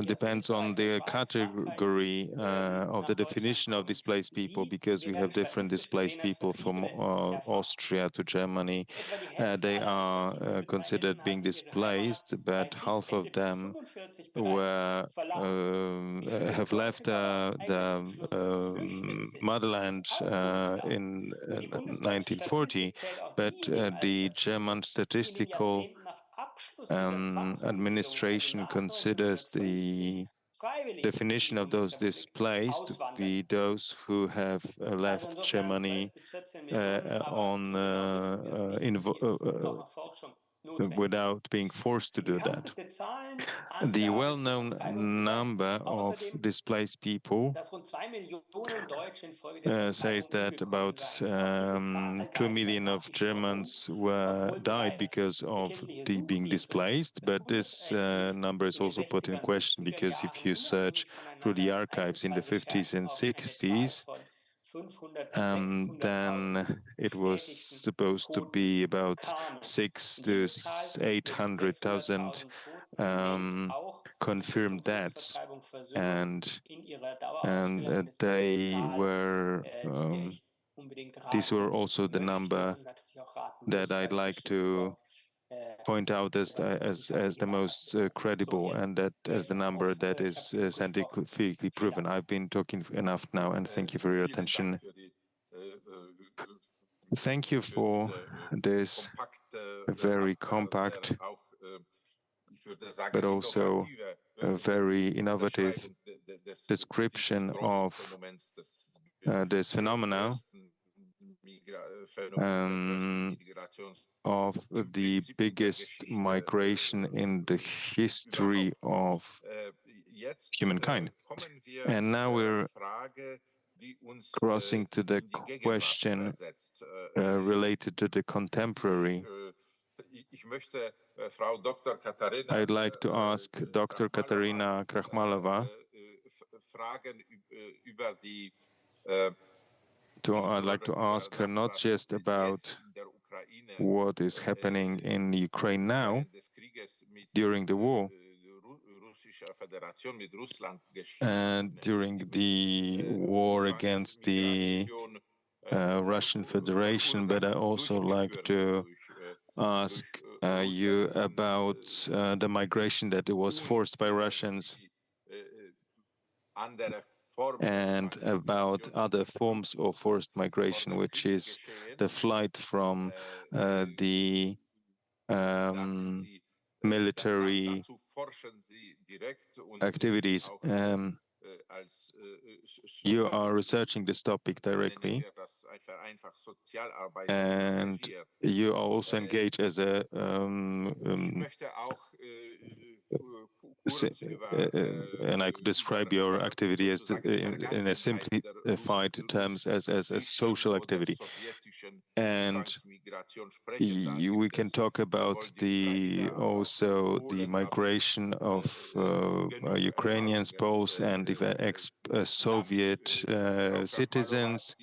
Speaker 7: aus
Speaker 3: depends on
Speaker 7: Österreich, der
Speaker 3: the
Speaker 7: Schweiz,
Speaker 3: category
Speaker 7: Frankreich,
Speaker 3: of
Speaker 7: nach
Speaker 3: the
Speaker 7: Deutschland
Speaker 3: definition of
Speaker 7: kommen.
Speaker 3: displaced people,
Speaker 7: Sie
Speaker 3: because we
Speaker 7: werden
Speaker 3: have different
Speaker 7: statistisch
Speaker 3: displaced
Speaker 7: gesehen als
Speaker 3: people from
Speaker 7: Vertriebene erfasst.
Speaker 3: Austria to Germany.
Speaker 7: Etwa die Hälfte
Speaker 3: They
Speaker 7: aller
Speaker 3: are
Speaker 7: Vertriebenen
Speaker 3: considered being
Speaker 7: hatten ihre Heimat
Speaker 3: displaced,
Speaker 7: bei
Speaker 3: but half of
Speaker 7: Kriegsende bis
Speaker 3: them
Speaker 7: 45 bereits
Speaker 3: were
Speaker 7: verlassen. Wie viele
Speaker 3: have left
Speaker 7: Deutsche daraus
Speaker 3: the
Speaker 7: eigentlich am Schluss geflüchtet sind,
Speaker 3: motherland
Speaker 7: ist auch unklar.
Speaker 3: in
Speaker 7: Die bundesdeutsche
Speaker 3: 1940,
Speaker 7: Statistik zählt auch
Speaker 3: but
Speaker 7: diejenigen als
Speaker 3: the
Speaker 7: Vertriebene,
Speaker 3: German
Speaker 7: die in den
Speaker 3: statistical
Speaker 7: Jahrzehnten nach Abschluss dieser Zwangsumsiedlung, also
Speaker 3: administration
Speaker 7: nach
Speaker 3: considers
Speaker 7: 1950,
Speaker 3: the
Speaker 7: freiwillig in
Speaker 3: definition
Speaker 7: die
Speaker 3: of those
Speaker 7: Bundesrepublik
Speaker 3: displaced to
Speaker 7: auswanderten.
Speaker 3: be those who have
Speaker 7: Also
Speaker 3: left
Speaker 7: insofern 12
Speaker 3: Germany
Speaker 7: bis 14 Millionen, aber so genau wissen wir es nicht. Hier ist noch Erforschung notwendig.
Speaker 3: without being forced to
Speaker 7: Die
Speaker 3: do that.
Speaker 7: bekannteste
Speaker 3: The
Speaker 7: Zahlenangabe zur
Speaker 3: well-known
Speaker 7: Vertreibung besagt
Speaker 3: number of
Speaker 7: außerdem,
Speaker 3: displaced people
Speaker 7: dass rund 2 Millionen Deutsche infolge der
Speaker 3: says
Speaker 7: Vertreibung
Speaker 3: that
Speaker 7: umgekommen
Speaker 3: about
Speaker 7: seien. Auch diese Zahl
Speaker 3: 2
Speaker 7: geistert
Speaker 3: million
Speaker 7: nach
Speaker 3: of
Speaker 7: wie vor herum,
Speaker 3: Germans were
Speaker 7: obwohl
Speaker 3: died
Speaker 7: bereits
Speaker 3: because
Speaker 7: der
Speaker 3: of
Speaker 7: kirchliche
Speaker 3: the being
Speaker 7: Suchdienst
Speaker 3: displaced,
Speaker 7: des
Speaker 3: but this
Speaker 7: Bundesarchivs
Speaker 3: number is
Speaker 7: in den
Speaker 3: also put
Speaker 7: 60er
Speaker 3: in
Speaker 7: und
Speaker 3: question
Speaker 7: 70er
Speaker 3: because if
Speaker 7: Jahren
Speaker 3: you search
Speaker 7: unabhängig
Speaker 3: through the
Speaker 7: voneinander
Speaker 3: archives in the
Speaker 7: einstweilen
Speaker 3: 50s
Speaker 7: Recherchen
Speaker 3: and
Speaker 7: auf eine Zahl
Speaker 3: 60s,
Speaker 7: von 500 bis 600.000
Speaker 3: then it was
Speaker 7: bestätigten
Speaker 3: supposed to
Speaker 7: Toten
Speaker 3: be about
Speaker 7: kamen.
Speaker 3: 6
Speaker 7: Und
Speaker 3: to
Speaker 7: diese Zahl mit den
Speaker 3: 800,000
Speaker 7: 600.000 Toten nennt auch die Stiftung
Speaker 3: confirmed
Speaker 7: für
Speaker 3: deaths,
Speaker 7: Vertreibung Versöhnung
Speaker 3: and
Speaker 7: in ihrer Dauerausstellung. Das ist
Speaker 3: they
Speaker 7: eine Zahl,
Speaker 3: were
Speaker 7: zu der ich unbedingt
Speaker 3: these were
Speaker 7: raten
Speaker 3: also the
Speaker 7: möchte
Speaker 3: number
Speaker 7: und natürlich auch raten
Speaker 3: that
Speaker 7: muss,
Speaker 3: I'd
Speaker 7: weil
Speaker 3: like
Speaker 7: Geschichte
Speaker 3: to
Speaker 7: dort
Speaker 3: point out as
Speaker 7: wissenschaftlich
Speaker 3: the most
Speaker 7: bearbeitet wird. So,
Speaker 3: credible,
Speaker 7: jetzt
Speaker 3: and that
Speaker 7: höre
Speaker 3: as
Speaker 7: ich
Speaker 3: the
Speaker 7: mal
Speaker 3: number
Speaker 7: auf.
Speaker 3: that
Speaker 7: Ich
Speaker 3: is
Speaker 7: habe genug gesprochen.
Speaker 3: scientifically
Speaker 7: Vielen
Speaker 3: proven.
Speaker 7: Dank.
Speaker 3: I've been talking enough now, and thank you for your
Speaker 2: Vielen Dank
Speaker 3: attention.
Speaker 2: für
Speaker 3: Thank you for this very compact, but also a very innovative description of this phenomena, of the biggest migration in the history of humankind. And now we're crossing to the question related to the contemporary. I'd like to ask Dr. Katarina Krachmalova I'd like to ask her not just about what is happening in Ukraine now during the war and during the war against the Russian Federation, but I also like to ask you about the migration that was forced by Russians and about other forms of forced migration, which is the flight from the military activities. You are researching this topic directly, and you are also engaged as a and I could describe your activity as in a simplified terms as a social activity. And we can talk about also the migration of Ukrainians, Poles, and ex-Soviet citizens.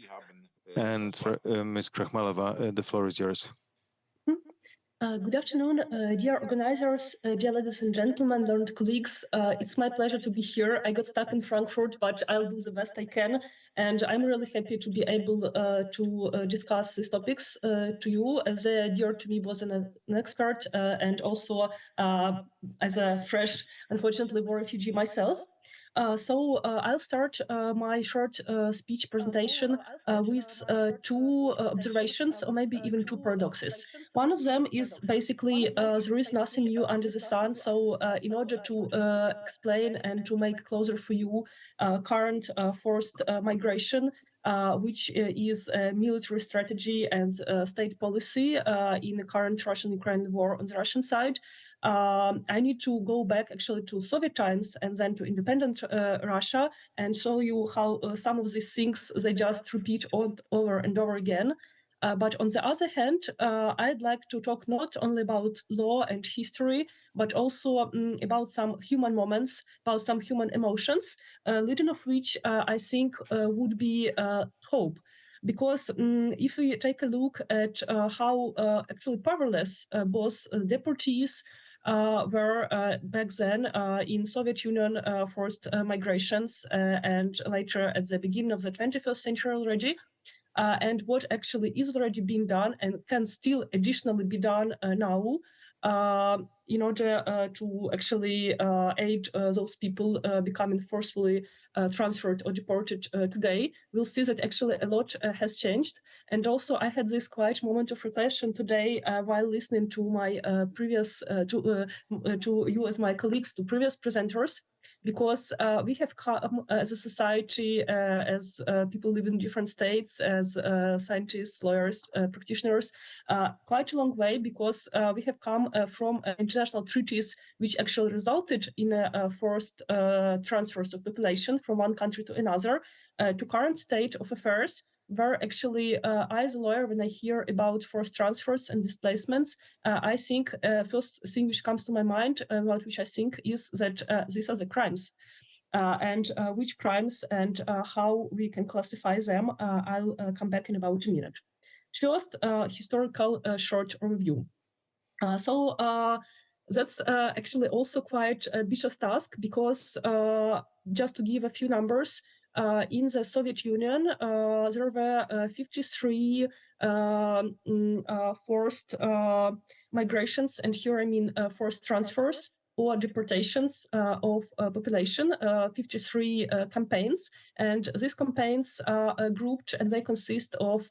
Speaker 3: And Ms. Krachmalova, the floor is yours.
Speaker 8: Good afternoon, dear organizers, dear ladies and gentlemen, learned colleagues. It's my pleasure to be here. I got stuck in Frankfurt, but I'll do the best I can. And I'm really happy to be able to discuss these topics to you, as dear to me was an expert and also as a fresh, unfortunately, war refugee myself. So I'll start my short speech presentation with two observations, or maybe even two paradoxes. One of them is basically there is nothing new under the sun. So in order to explain and to make closer for you current forced migration, which is a military strategy and state policy in the current Russian-Ukraine war on the Russian side, I need to go back actually to Soviet times and then to independent Russia and show you how some of these things, they just repeat over and over again. But on the other hand, I'd like to talk not only about law and history, but also about some human moments, about some human emotions, leading of which I think would be hope. Because if we take a look at how actually powerless both deportees were back then in Soviet Union forced migrations and later at the beginning of the 21st century already, and what actually is already being done and can still additionally be done now in order to actually aid those people becoming forcefully transferred or deported today, we'll see that actually a lot has changed. And also I had this quiet moment of reflection today while listening to my previous, to you as my colleagues, to previous presenters, because we have come as a society, as people live in different states, as scientists, lawyers, practitioners, quite a long way, because we have come from international treaties which actually resulted in forced transfers of population from one country to another, to current state of affairs, where actually I, as a lawyer, when I hear about forced transfers and displacements, I think first thing which comes to my mind, about which I think is that these are the crimes. And which crimes and how we can classify them, I'll come back in about a minute. First, historical short review. So that's actually also quite a ambitious task, because just to give a few numbers, in the Soviet Union, there were 53 forced migrations, and here I mean forced transfers or deportations of population, 53 campaigns. And these campaigns are grouped, and they consist of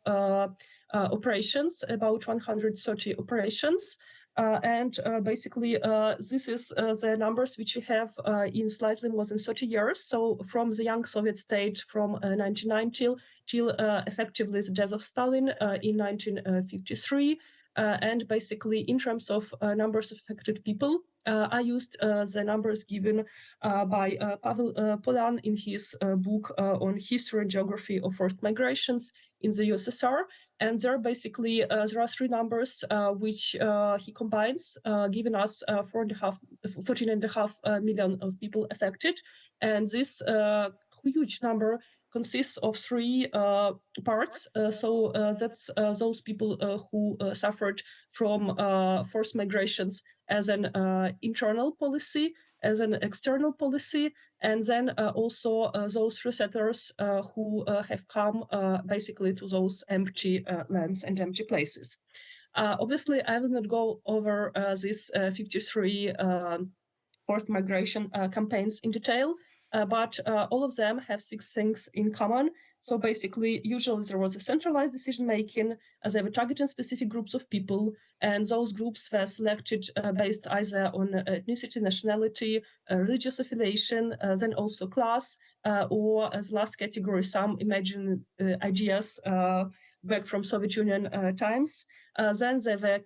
Speaker 8: operations, about 130 operations. And basically, this is the numbers which we have in slightly more than 30 years. So from the young Soviet state from 1990 till effectively the death of Stalin in 1953. And basically, in terms of numbers of affected people, I used the numbers given by Pavel Polan in his book on history and geography of forced migrations in the USSR. And there basically, there are three numbers which he combines, giving us 14.5 million of people affected. And this huge number consists of three parts. So that's those people who suffered from forced migrations as an internal policy, as an external policy, and then also those resetters who have come basically to those empty lands and empty places. Obviously, I will not go over these 53 forced migration campaigns in detail, but all of them have 6 things in common. So basically, usually there was a centralized decision-making, as they were targeting specific groups of people, and those groups were selected based either on ethnicity, nationality, religious affiliation, then also class, or as last category, some imagine ideas back from Soviet Union times. Then they were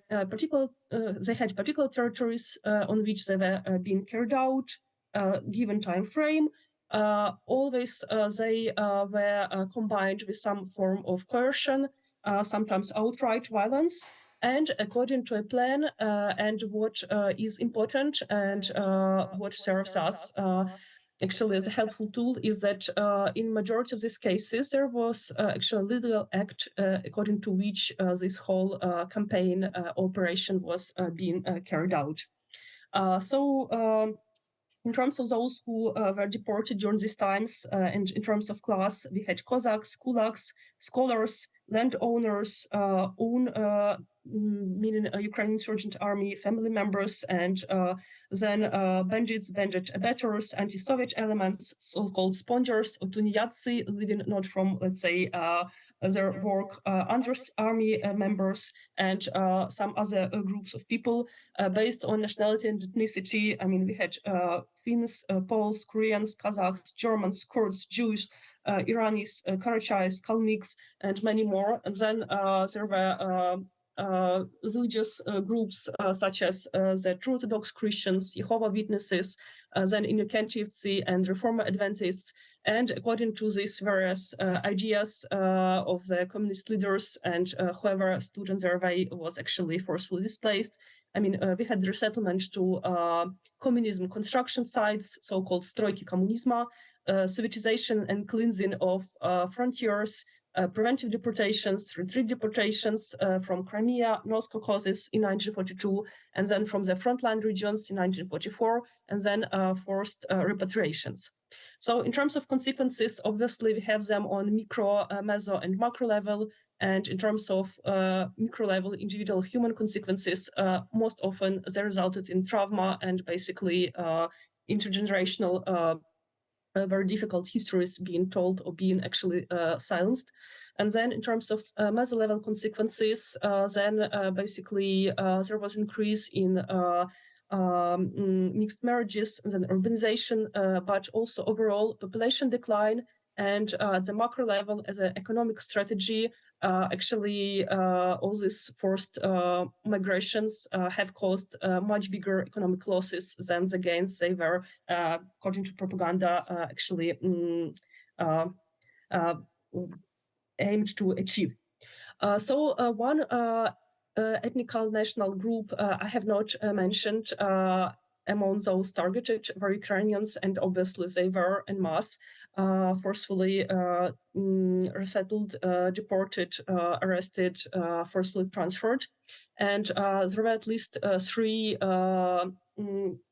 Speaker 8: they had particular territories on which they were being carried out, given time frame. Always they were combined with some form of coercion, sometimes outright violence, and according to a plan. And what is important and what serves us actually as a helpful tool is that in majority of these cases, there was actually a legal act according to which this whole campaign operation was being carried out. In terms of those who were deported during these times, and in terms of class, we had Cossacks, kulaks, scholars, landowners, meaning Ukrainian insurgent army, family members, and then bandits, bandit abettors, anti-Soviet elements, so-called spongers, or tuniatsi, living not from, let's say, their work, under army members, and some other groups of people based on nationality and ethnicity. I mean, we had Finns, Poles, Koreans, Kazakhs, Germans, Kurds, Jews, Iranis, Karachais, Kalmyks, and many more. And then there were religious groups such as the True Orthodox Christians, Jehovah's Witnesses, then Inokentiyevцы and Reformer Adventists. And according to these various ideas of the communist leaders and whoever stood on their way was actually forcefully displaced. I mean, we had resettlement to communism construction sites, so-called Stroyki Komunizma, Sovietization and cleansing of frontiers, preventive deportations, retreat deportations from Crimea, North Caucasus in 1942, and then from the frontline regions in 1944, and then forced repatriations. So in terms of consequences, obviously we have them on micro, meso, and macro level. And in terms of micro level, individual human consequences, most often they resulted in trauma and basically intergenerational very difficult histories being told or being actually silenced. And then in terms of meso level consequences, then basically there was increase in mixed marriages and then urbanization, but also overall population decline. And at the macro level, as an economic strategy, actually all these forced migrations have caused much bigger economic losses than the gains they were, according to propaganda, actually aimed to achieve. So one ethnical national group I have not mentioned among those targeted were Ukrainians, and obviously they were en masse forcefully resettled, deported, arrested, forcefully transferred. And there were at least three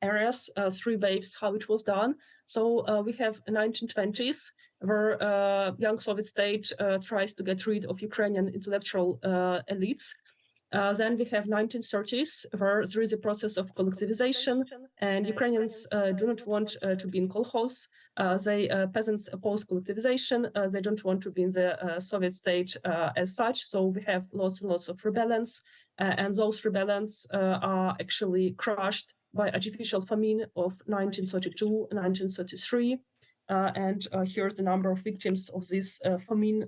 Speaker 8: areas, three waves how it was done. So we have 1920s, where young Soviet state tries to get rid of Ukrainian intellectual elites. Then we have 1930s, where there is a process of collectivization, and Ukrainians do not want to be in kolkhoz. Peasants oppose collectivization. They don't want to be in the Soviet state as such. So we have lots and lots of rebellions, and those rebellions are actually crushed by artificial famine of 1932, 1933. And here's the number of victims of this famine.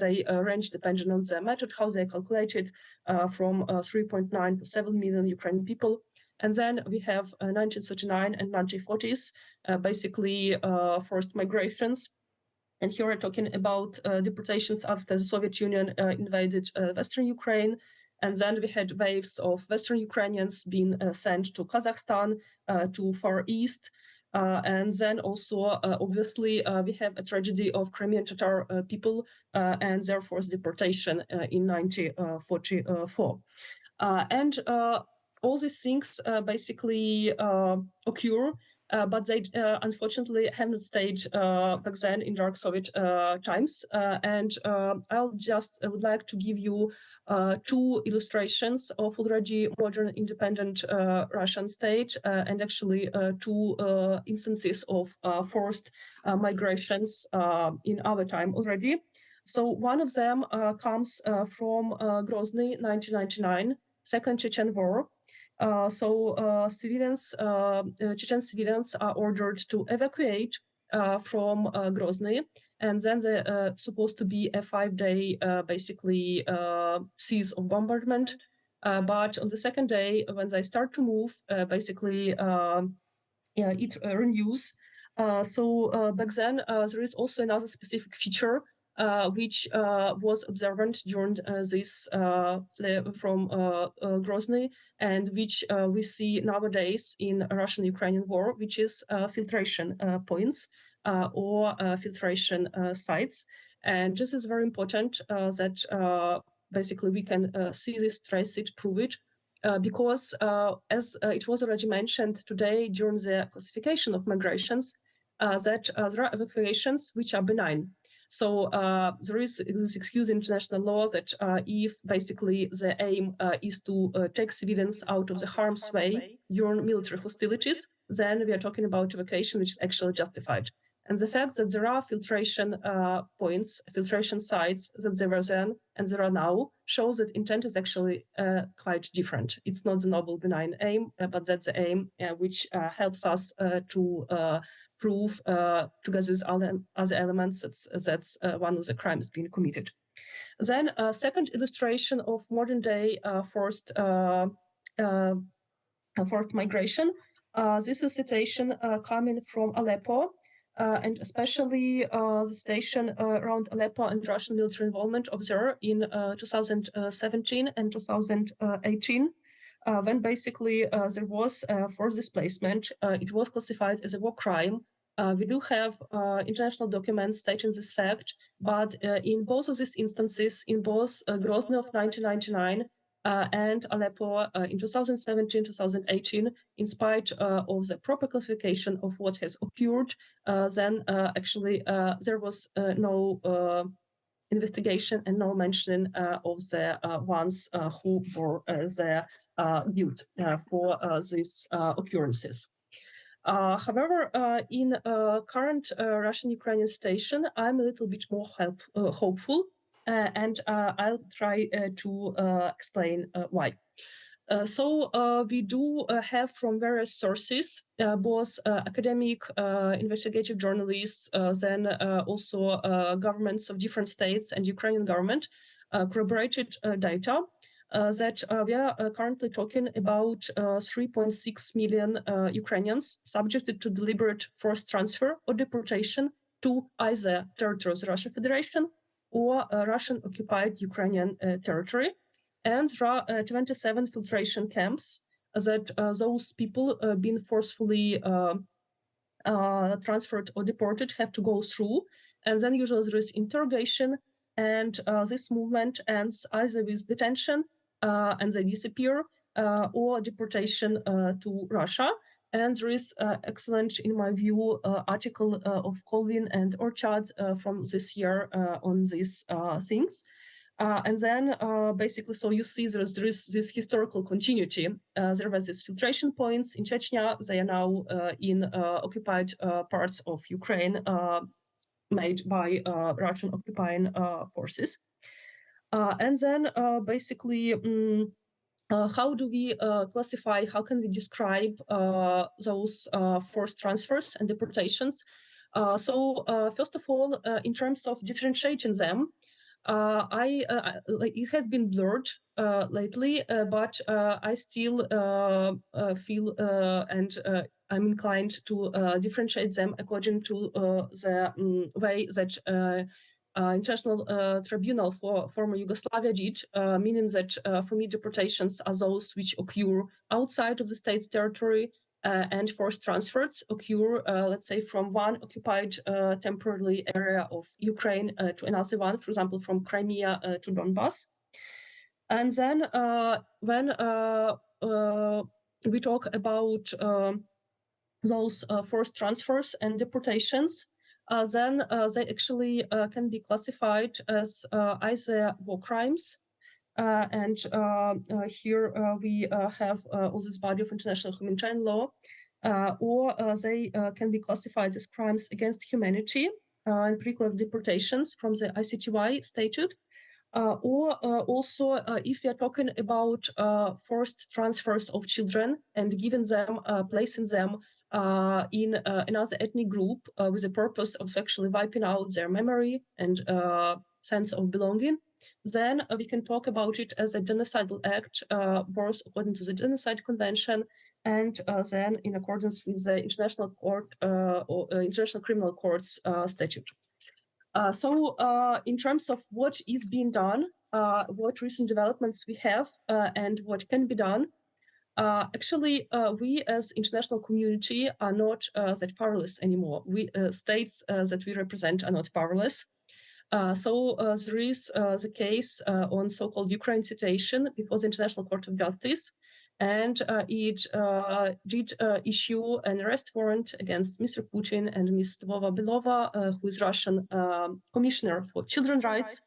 Speaker 8: They range depending on the method, how they calculated, from 3.9 to 7 million Ukrainian people. And then we have 1939 and 1940s, basically forced migrations. And here we're talking about deportations after the Soviet Union invaded Western Ukraine. And then we had waves of Western Ukrainians being sent to Kazakhstan, to Far East. And then also, obviously, we have a tragedy of Crimean Tatar people and their forced deportation in 1944. And all these things basically occur, but they unfortunately have not stayed back then in dark Soviet times. And I'll just would like to give you two illustrations of already modern independent Russian state and actually two instances of forced migrations in our time already. So one of them comes from Grozny, 1999, Second Chechen War. Civilians, Chechen civilians are ordered to evacuate from Grozny, and then there's supposed to be a 5-day basically cease of bombardment. But on the second day, when they start to move, basically it renews. Back then, there is also another specific feature which was observed during this from Grozny, and which we see nowadays in Russian-Ukrainian war, which is filtration points or filtration sites. And this is very important that basically we can see this, trace it, prove it, because as it was already mentioned today during the classification of migrations, that there are evacuations which are benign. So there is this excuse in international law that if basically the aim is to take civilians out of the harm's way during military hostilities, then we are talking about evacuation which is actually justified. And the fact that there are filtration points, filtration sites, that there were then and there are now, shows that intent is actually quite different. It's not the noble benign aim, but that's the aim which helps us to prove, together with other elements, that's one of the crimes being committed. Then a second illustration of modern day forced migration. This is a situation coming from Aleppo, and especially the situation around Aleppo and Russian military involvement observed in 2017 and 2018, when basically there was forced displacement. It was classified as a war crime. We do have international documents stating this fact, but in both of these instances, in both Grozny of 1999 and Aleppo in 2017, 2018, in spite of the proper classification of what has occurred, then actually there was no investigation and no mention of the ones who were the guilt for these occurrences. However, in current Russian-Ukrainian situation, I'm a little bit more hopeful, and I'll try to explain why. So we do have from various sources, both academic, investigative journalists, then also governments of different states and Ukrainian government, corroborated data that we are currently talking about 3.6 million Ukrainians subjected to deliberate forced transfer or deportation to either territories of the Russian Federation or Russian-occupied Ukrainian territory. And there are 27 filtration camps that those people being forcefully transferred or deported have to go through. And then usually there is interrogation, and this movement ends either with detention and they disappear, or deportation to Russia. And there is excellent, in my view, article of Colvin and Orchard from this year on these things. And then basically, so you see there is this historical continuity. There was these filtration points in Chechnya. They are now in occupied parts of Ukraine made by Russian occupying forces. And then basically, how do we classify, how can we describe those forced transfers and deportations? So first of all, in terms of differentiating them, it has been blurred lately, but I still feel and I'm inclined to differentiate them according to the way that International Tribunal for former Yugoslavia did, meaning that for me deportations are those which occur outside of the state's territory, and forced transfers occur, let's say, from one occupied temporarily area of Ukraine to another one, for example, from Crimea to Donbass. And then when we talk about those forced transfers and deportations, then they actually can be classified as either war crimes, and here we have all this body of international humanitarian law, or they can be classified as crimes against humanity, in particular deportations from the ICTY statute, or also if we are talking about forced transfers of children and giving them, placing them in another ethnic group with the purpose of actually wiping out their memory and sense of belonging, then we can talk about it as a genocidal act, both according to the Genocide Convention and then in accordance with the International Court or International Criminal Court's statute. In terms of what is being done, what recent developments we have, and what can be done, actually, we as international community are not that powerless anymore. We states that we represent are not powerless. There is the case on so-called Ukraine situation before the International Court of Justice, and it did issue an arrest warrant against Mr. Putin and Ms. Lvova Belova, who is Russian Commissioner for Children's Rights,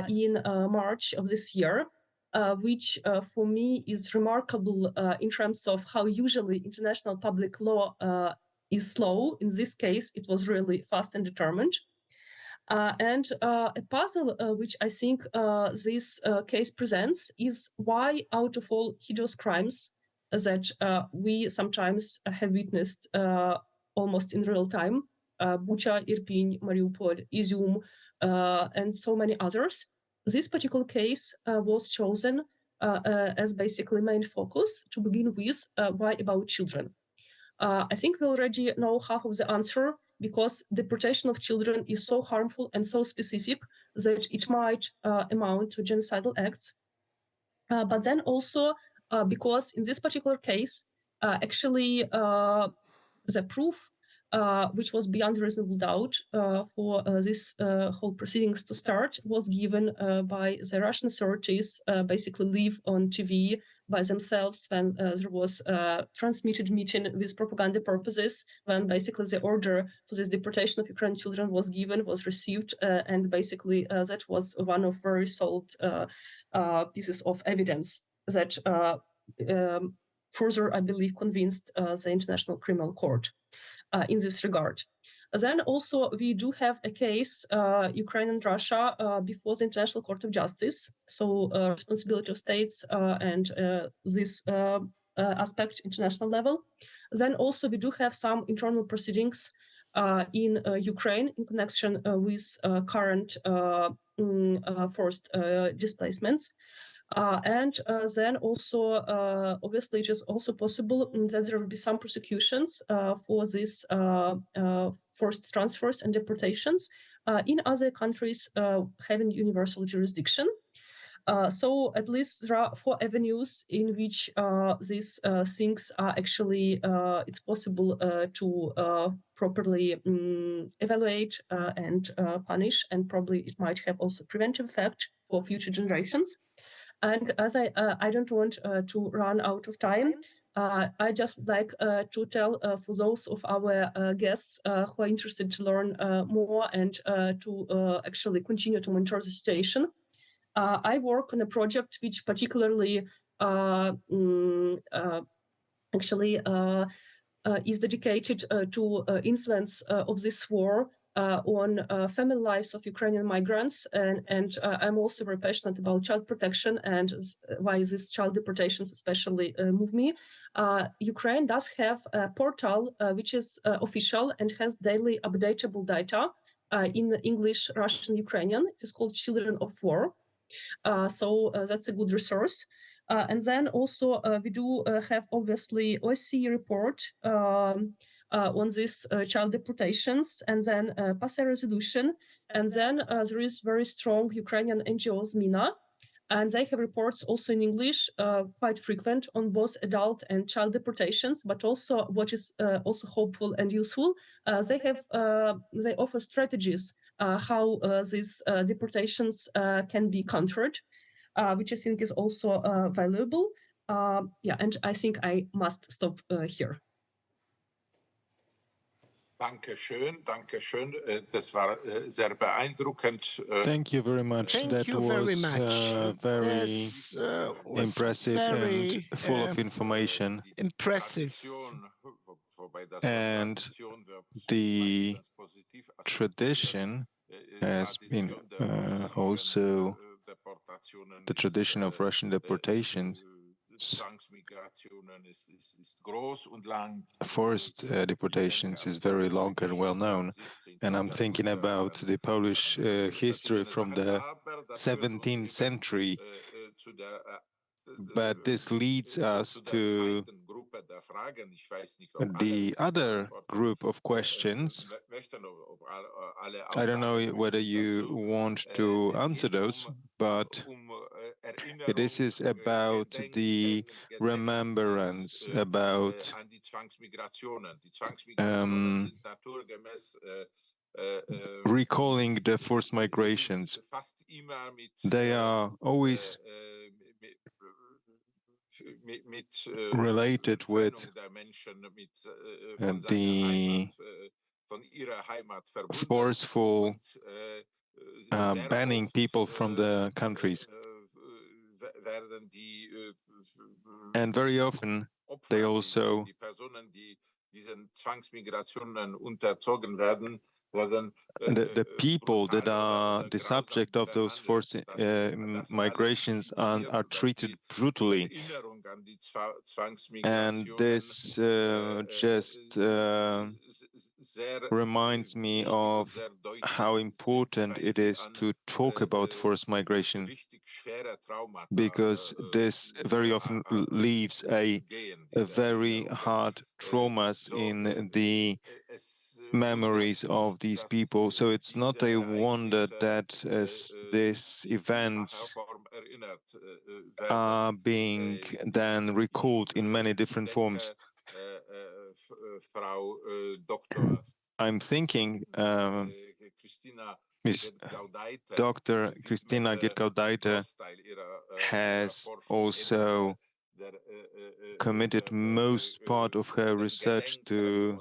Speaker 8: in March of this year, which for me is remarkable in terms of how usually international public law is slow. In this case, it was really fast and determined. A puzzle which I think this case presents is why, out of all hideous crimes that we sometimes have witnessed almost in real time, Bucha, Irpin, Mariupol, Izium, and so many others, this particular case was chosen as basically main focus to begin with. Why about children? I think we already know half of the answer, because deportation of children is so harmful and so specific that it might amount to genocidal acts. But then also because in this particular case, actually the proof which was beyond reasonable doubt for this whole proceedings to start was given by the Russian authorities, basically live on TV by themselves when there was a transmitted meeting with propaganda purposes, when basically the order for this deportation of Ukrainian children was given, was received, and basically that was one of very solid pieces of evidence that further, I believe, convinced the International Criminal Court in this regard. Then also we do have a case, Ukraine and Russia, before the International Court of Justice. So responsibility of states and this aspect international level. Then also we do have some internal proceedings in Ukraine in connection with current forced displacements. Then also, obviously, it is also possible that there will be some prosecutions for these forced transfers and deportations in other countries having universal jurisdiction. So at least there are 4 avenues in which these things are actually, it's possible to properly evaluate and punish, and probably it might have also preventive effect for future generations. And as I don't want to run out of time, I just would like to tell for those of our guests who are interested to learn more and to actually continue to monitor the situation. I work on a project which particularly actually is dedicated to influence of this war on family lives of Ukrainian migrants, and I'm also very passionate about child protection and why these child deportations especially move me. Ukraine does have a portal which is official and has daily updatable data in English, Russian, Ukrainian. It is called Children of War. So that's a good resource. And then also we do have obviously OSCE report on these child deportations, and then pass a resolution. And then there is very strong Ukrainian NGOs, MINA, and they have reports also in English, quite frequent, on both adult and child deportations, but also what is also hopeful and useful, they offer strategies how these deportations can be countered, which I think is also valuable. Yeah, and I think I must stop here.
Speaker 2: Dankeschön, Dankeschön. Das war sehr beeindruckend.
Speaker 3: Thank you very much.
Speaker 5: Thank
Speaker 3: That
Speaker 5: you
Speaker 3: was
Speaker 5: very much.
Speaker 3: very
Speaker 5: This was
Speaker 3: impressive
Speaker 5: very,
Speaker 3: and full of information.
Speaker 5: impressive.
Speaker 3: And the tradition has been also the tradition of Russian deportation. Forced deportations is very long and well known, and I'm thinking about the Polish history from the 17th century. But this leads us to The other group of questions, I don't know whether you want to answer those, but this is about the remembrance, about recalling the forced migrations. They are always related with the forceful banning people from the countries. And very often they also the people that are the subject of those forced migrations are treated brutally. And this just reminds me of how important it is to talk about forced migration, because this very often leaves a very hard traumas in the memories of these people. So it's not a wonder that as these events are being then recalled in many different forms. I'm thinking Miss Dr. Christina Gitt-Gaudeiter has also committed most part of her research to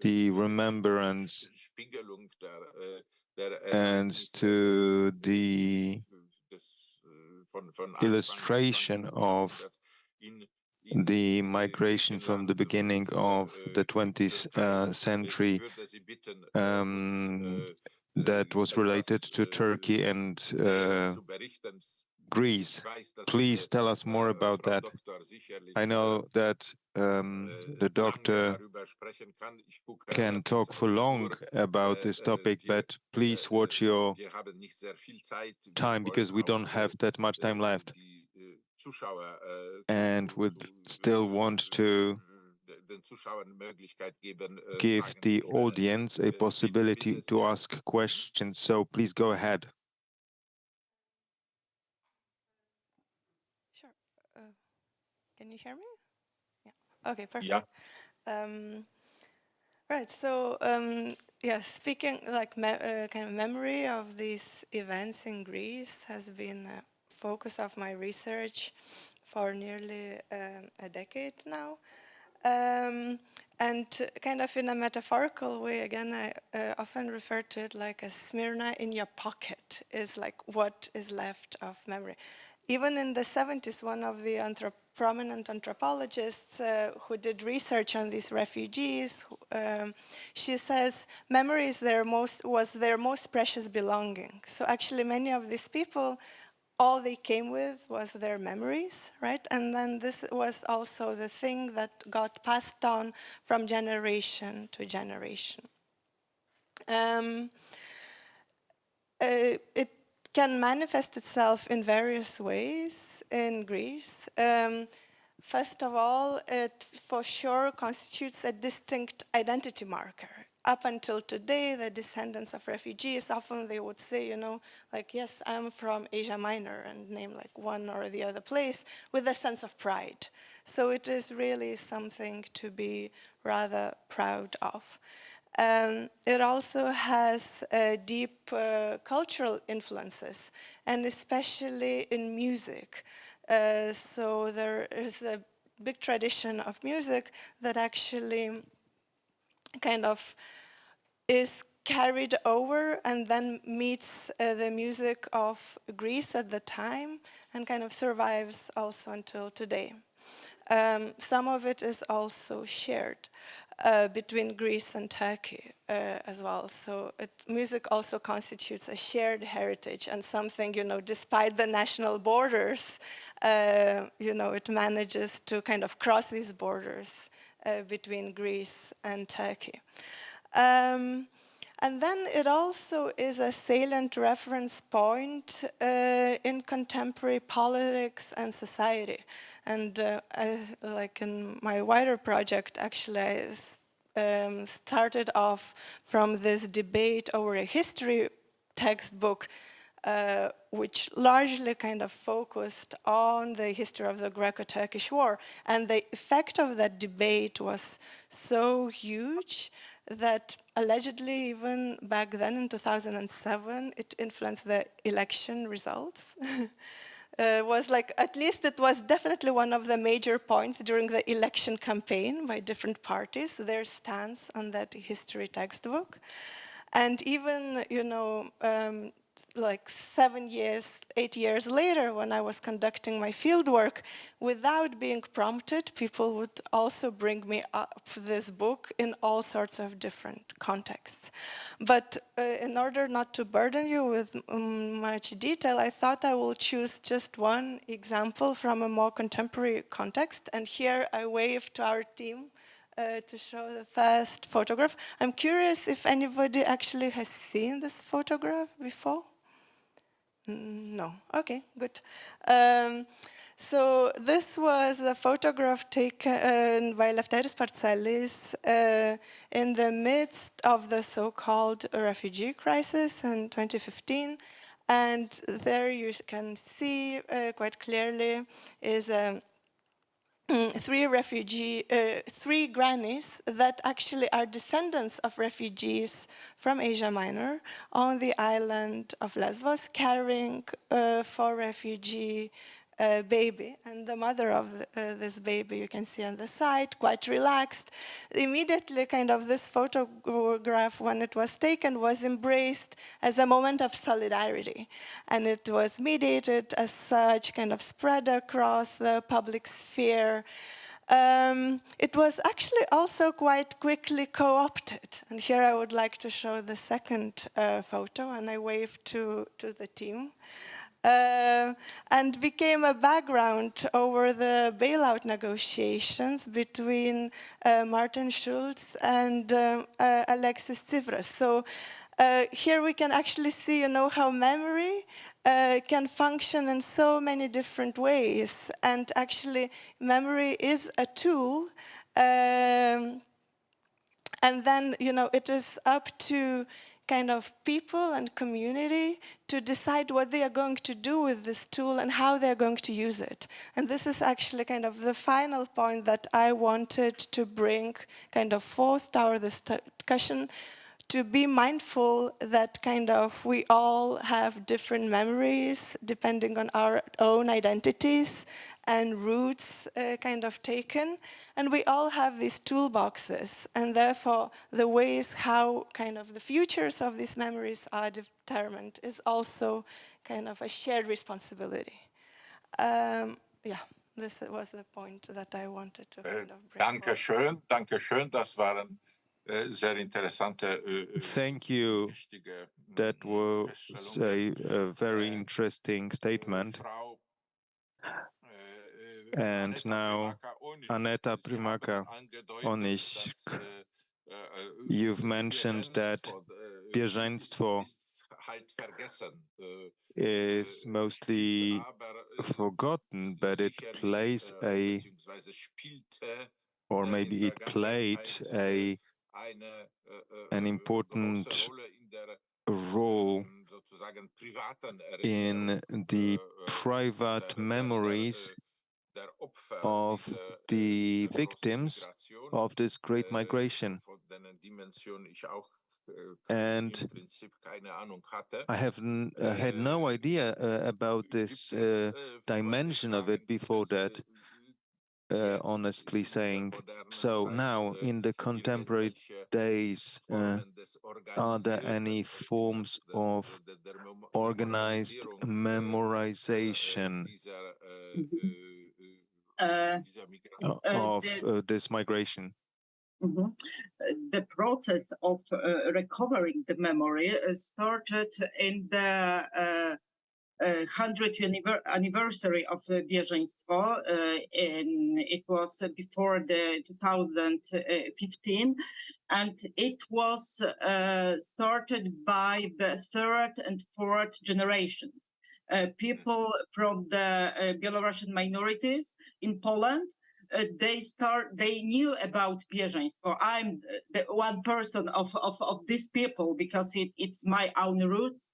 Speaker 3: the remembrance and to the illustration of the migration from the beginning of the 20th century that was related to Turkey and Greece. Please tell us more about that. I know that the doctor can talk for long about this topic, but please watch your time, because we don't have that much time left. And we still want to give the audience a possibility to ask questions. So please go ahead.
Speaker 6: Sure. Can you hear me? Yeah. Okay, perfect. Yeah. Right. So, yeah, speaking like kind of memory of these events in Greece has been a focus of my research for nearly a decade now. And kind of in a metaphorical way, again, I often refer to it like a Smyrna in your pocket is like what is left of memory. Even in the 70s, one of the prominent anthropologists who did research on these refugees, she says memory was their most precious belonging. So actually many of these people, all they came with was their memories, right? And then this was also the thing that got passed down from generation to generation. It can manifest itself in various ways in Greece. First of all, it for sure constitutes a distinct identity marker. Up until today, the descendants of refugees, often they would say, you know, like, yes, I'm from Asia Minor, and name like one or the other place with a sense of pride. So it is really something to be rather proud of. It also has deep cultural influences, and especially in music. So there is a big tradition of music that actually kind of is carried over and then meets the music of Greece at the time and kind of survives also until today. Some of it is also shared between Greece and Turkey as well. So music also constitutes a shared heritage and something, you know, despite the national borders, you know, it manages to kind of cross these borders between Greece and Turkey. And then it also is a salient reference point in contemporary politics and society. And like in my wider project, actually, I started off from this debate over a history textbook, which largely kind of focused on the history of the Greco-Turkish War. And the effect of that debate was so huge that allegedly even back then in 2007, it influenced the election results. Was like, at least it was definitely one of the major points during the election campaign by different parties, their stance on that history textbook. And even, you know, like 7 years, 8 years later, when I was conducting my fieldwork, without being prompted, people would also bring me up this book in all sorts of different contexts. But in order not to burden you with much detail, I thought I will choose just one example from a more contemporary context. And here I wave to our team to show the first photograph. I'm curious if anybody actually has seen this photograph before? No, okay, good. So this was a photograph taken by Lefteris Parzellis in the midst of the so-called refugee crisis in 2015. And there you can see quite clearly is a three grannies that actually are descendants of refugees from Asia Minor on the island of Lesbos, caring for refugee baby. And the mother of this baby, you can see on the side, quite relaxed. Immediately, kind of this photograph, when it was taken, was embraced as a moment of solidarity. And it was mediated as such, kind of spread across the public sphere. It was actually also quite quickly co-opted. And here I would like to show the second photo, and I wave to the team. And became a background over the bailout negotiations between Martin Schulz and Alexis Tsipras. So here we can actually see, you know, how memory can function in so many different ways. And actually, memory is a tool. And then, you know, it is up to kind of people and community to decide what they are going to do with this tool and how they're going to use it. And this is actually kind of the final point that I wanted to bring kind of forth to our discussion, to be mindful that kind of we all have different memories depending on our own identities and roots kind of taken. And we all have these toolboxes, and therefore the ways how kind of the futures of these memories are determined is also kind of a shared responsibility. Yeah, this was the point that I wanted to kind of bring forward.
Speaker 2: Danke schön, das waren sehr interessante
Speaker 3: Thank you. That was a very interesting statement. And now, Aneta Primaka-Onyszk, you've mentioned that bieżeństwo is mostly forgotten, but it plays or maybe it played an important role in the private memories of the victims of this great migration. And I have had no idea about this dimension of it before that, honestly saying. So now, in the contemporary days, are there any forms of organized memorization of this migration?
Speaker 4: The process of recovering the memory started in the 100th anniversary of bieżeństwo. It was before the 2015. and it was started by the third and fourth generation. People from the Belarusian minorities in Poland, they knew about bieżeństwo. I'm the one person of these people because it's my own roots.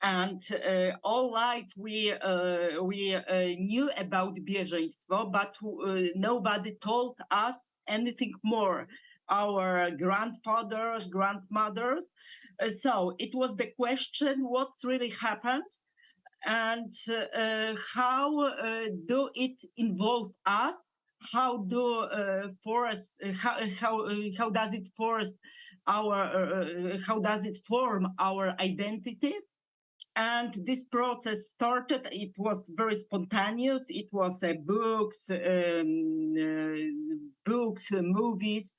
Speaker 4: And all life we knew about bieżeństwo, but nobody told us anything more. Our grandfathers, grandmothers. So it was the question: what's really happened, and how do it involve us? How do how does it force our how does it form our identity? And this process started. It was very spontaneous. It was books, movies,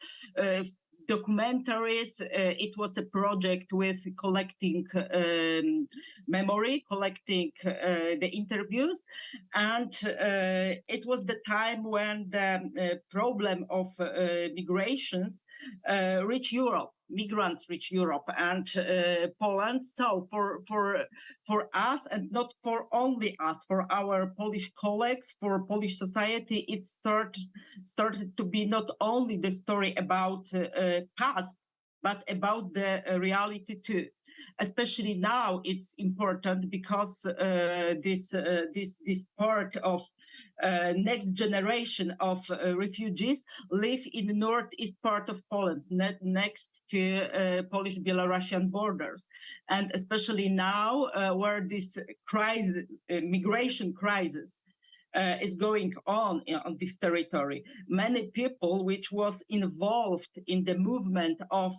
Speaker 4: documentaries. It was a project with collecting memory, collecting the interviews, and it was the time when the problem of migrations reached Europe. Migrants reach Europe and Poland. So for us, and not for only us, for our Polish colleagues, for Polish society, it started to be not only the story about past, but about the reality too. Especially now, it's important because this part of next generation of refugees live in the northeast part of Poland, next to Polish-Belarusian borders. And especially now, where this crisis, migration crisis, is going on this territory. Many people which was involved in the movement of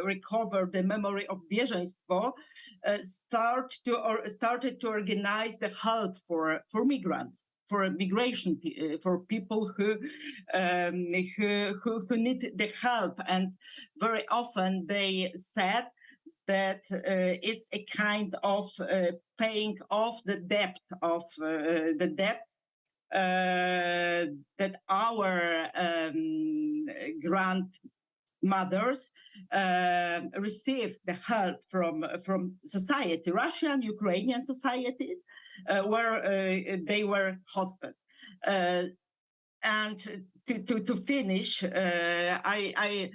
Speaker 4: recover the memory of bieżeństwo started to organize the help for migrants, for migration, for people who need the help. And very often they said that it's a kind of paying off the debt that our grandmothers receive the help from society, Russian, Ukrainian societies, where they were hosted. And to finish, I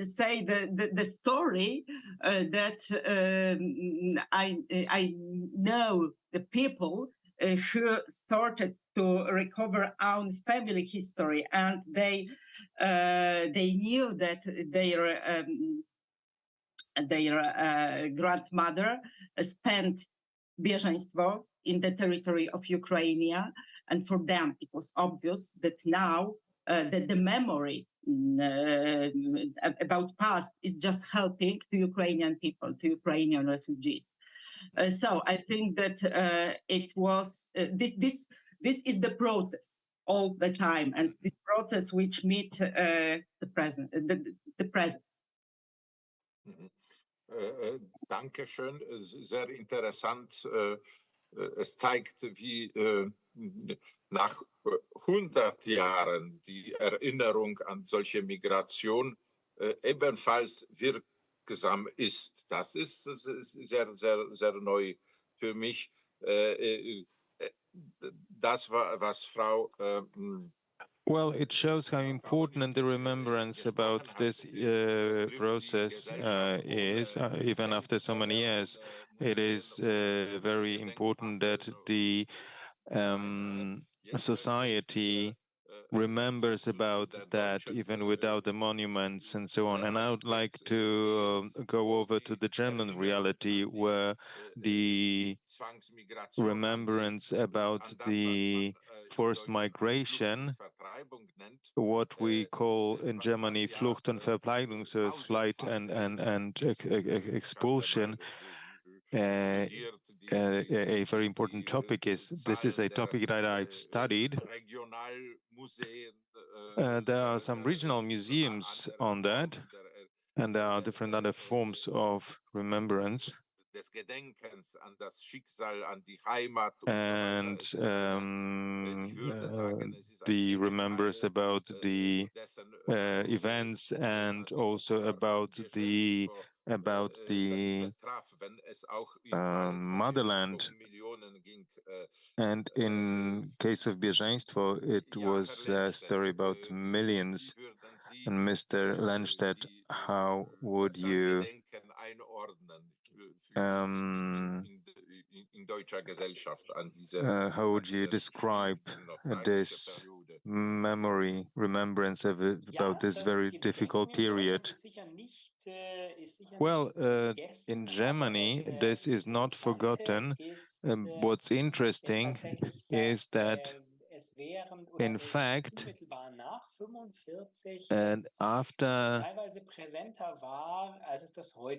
Speaker 4: say the story that I know the people who started to recover own family history, and they knew that their grandmother spent bieżeństwo in the territory of Ukraine, and for them it was obvious that now that the memory about past is just helping to Ukrainian people, to Ukrainian refugees. So I think that it was this is the process all the time, and this process which meet the present. The present.
Speaker 2: Dankeschön, sehr interessant. Es zeigt, wie nach 100 Jahren die Erinnerung an solche Migration ebenfalls wirksam ist. Das ist sehr, sehr, sehr neu für mich. Das war, was Frau
Speaker 3: Well, it shows how important the remembrance about this process is, even after so many years. It is very important that the society remembers about that even without the monuments and so on. And I would like to go over to the German reality, where the remembrance about the forced migration, what we call in Germany Flucht und Vertreibung, so flight and expulsion, a very important topic is. This is a topic that I've studied. There are some regional museums on that, and there are different other forms of remembrance.
Speaker 2: des Gedenkens an das Schicksal, an die Heimat
Speaker 3: and the remembers about the events and also about the motherland. And in case of bieżeństwo, it was a story about millions. And Mr. Landstedt, how would you describe this memory, remembrance about this very difficult period? Well, in Germany, this is not forgotten. What's interesting is that, in fact, and after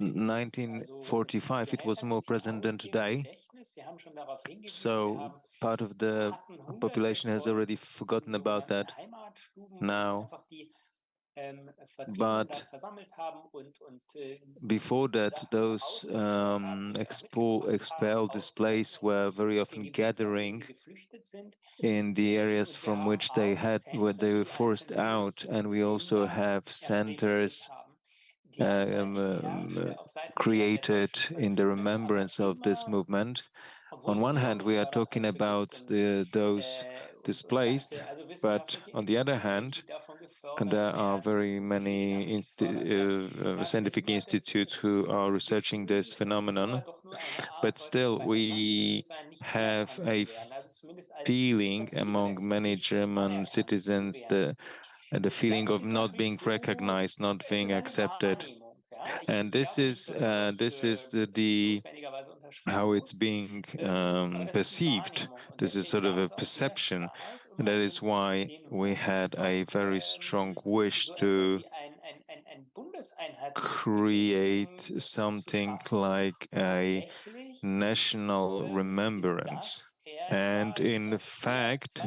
Speaker 3: 1945, it was more present than today. So part of the population has already forgotten about that now. But before that, those expelled displaced were very often gathering in the areas from which where they were forced out, and we also have centers created in the remembrance of this movement. On one hand, we are talking about those displaced, but on the other hand, and there are very many scientific institutes who are researching this phenomenon, but still we have a feeling among many German citizens, the feeling of not being recognized, not being accepted. And this is the how it's being perceived. This is sort of a perception. And that is why we had a very strong wish to create something like a national remembrance. And in fact,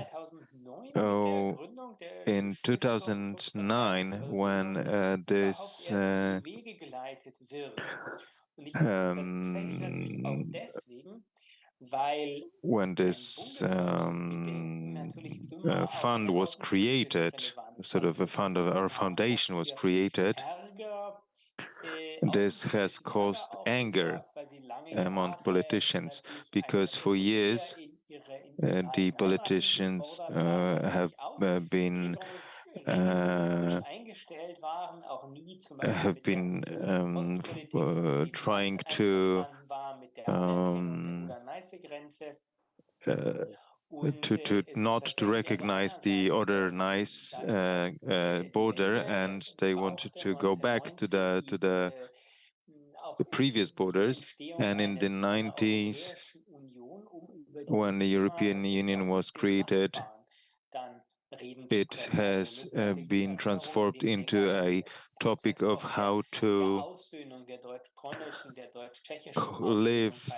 Speaker 3: in 2009, when this fund was created, sort of a fund of our foundation was created, this has caused anger among politicians, because for years the politicians have been trying to not to recognize the other nice border, and they wanted to go back to the previous borders. And in the 90s, when the European Union was created, it has been transformed into a topic of how to live,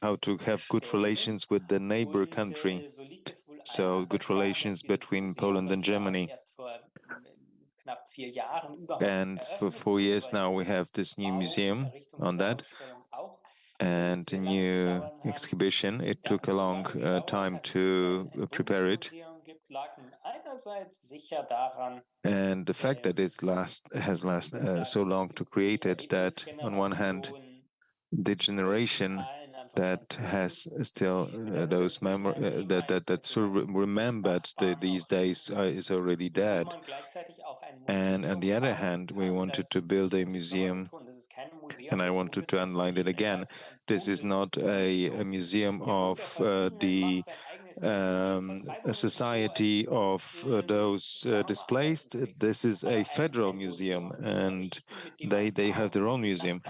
Speaker 3: how to have good relations with the neighbor country. So good relations between Poland and Germany. And for 4 years now, we have this new museum on that and a new exhibition. It took a long time to prepare it. And the fact that it has lasted so long to create it, that on one hand, the generation that has still those memories that sort of remembered these days is already dead. And on the other hand, we wanted to build a museum, and I wanted to underline it again. This is not a museum of a society of those displaced. This is a federal museum, and they have their own museum.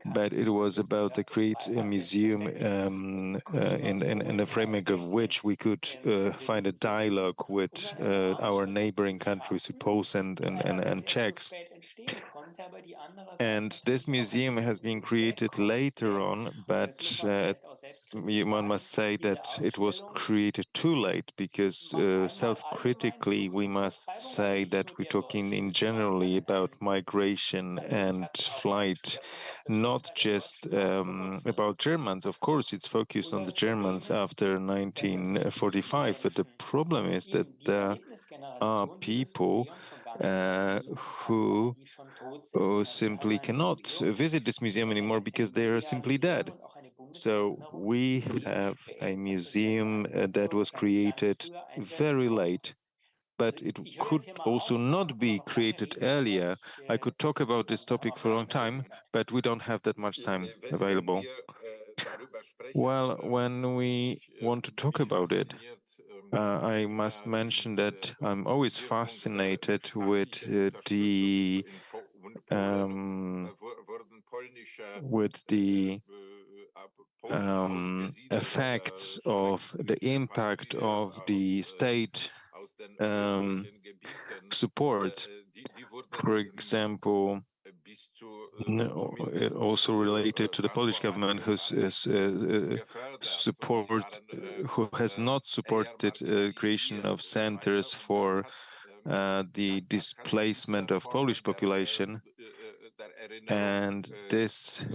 Speaker 3: But it was about to create a museum in the framework of which we could find a dialogue with our neighboring countries, Poles and Czechs. And this museum has been created later on, but one must say that it was created too late, because self-critically we must say that we're talking in generally about migration and flight, not just about Germans. Of course, it's focused on the Germans after 1945, but the problem is that there are people who simply cannot visit this museum anymore because they are simply dead. So we have a museum that was created very late, but it could also not be created earlier. I could talk about this topic for a long time, but we don't have that much time available. Well, when we want to talk about it, I must mention that I'm always fascinated with the effects of the impact of the state support. For example, also related to the Polish government, who has not supported creation of centers for the displacement of Polish population, and this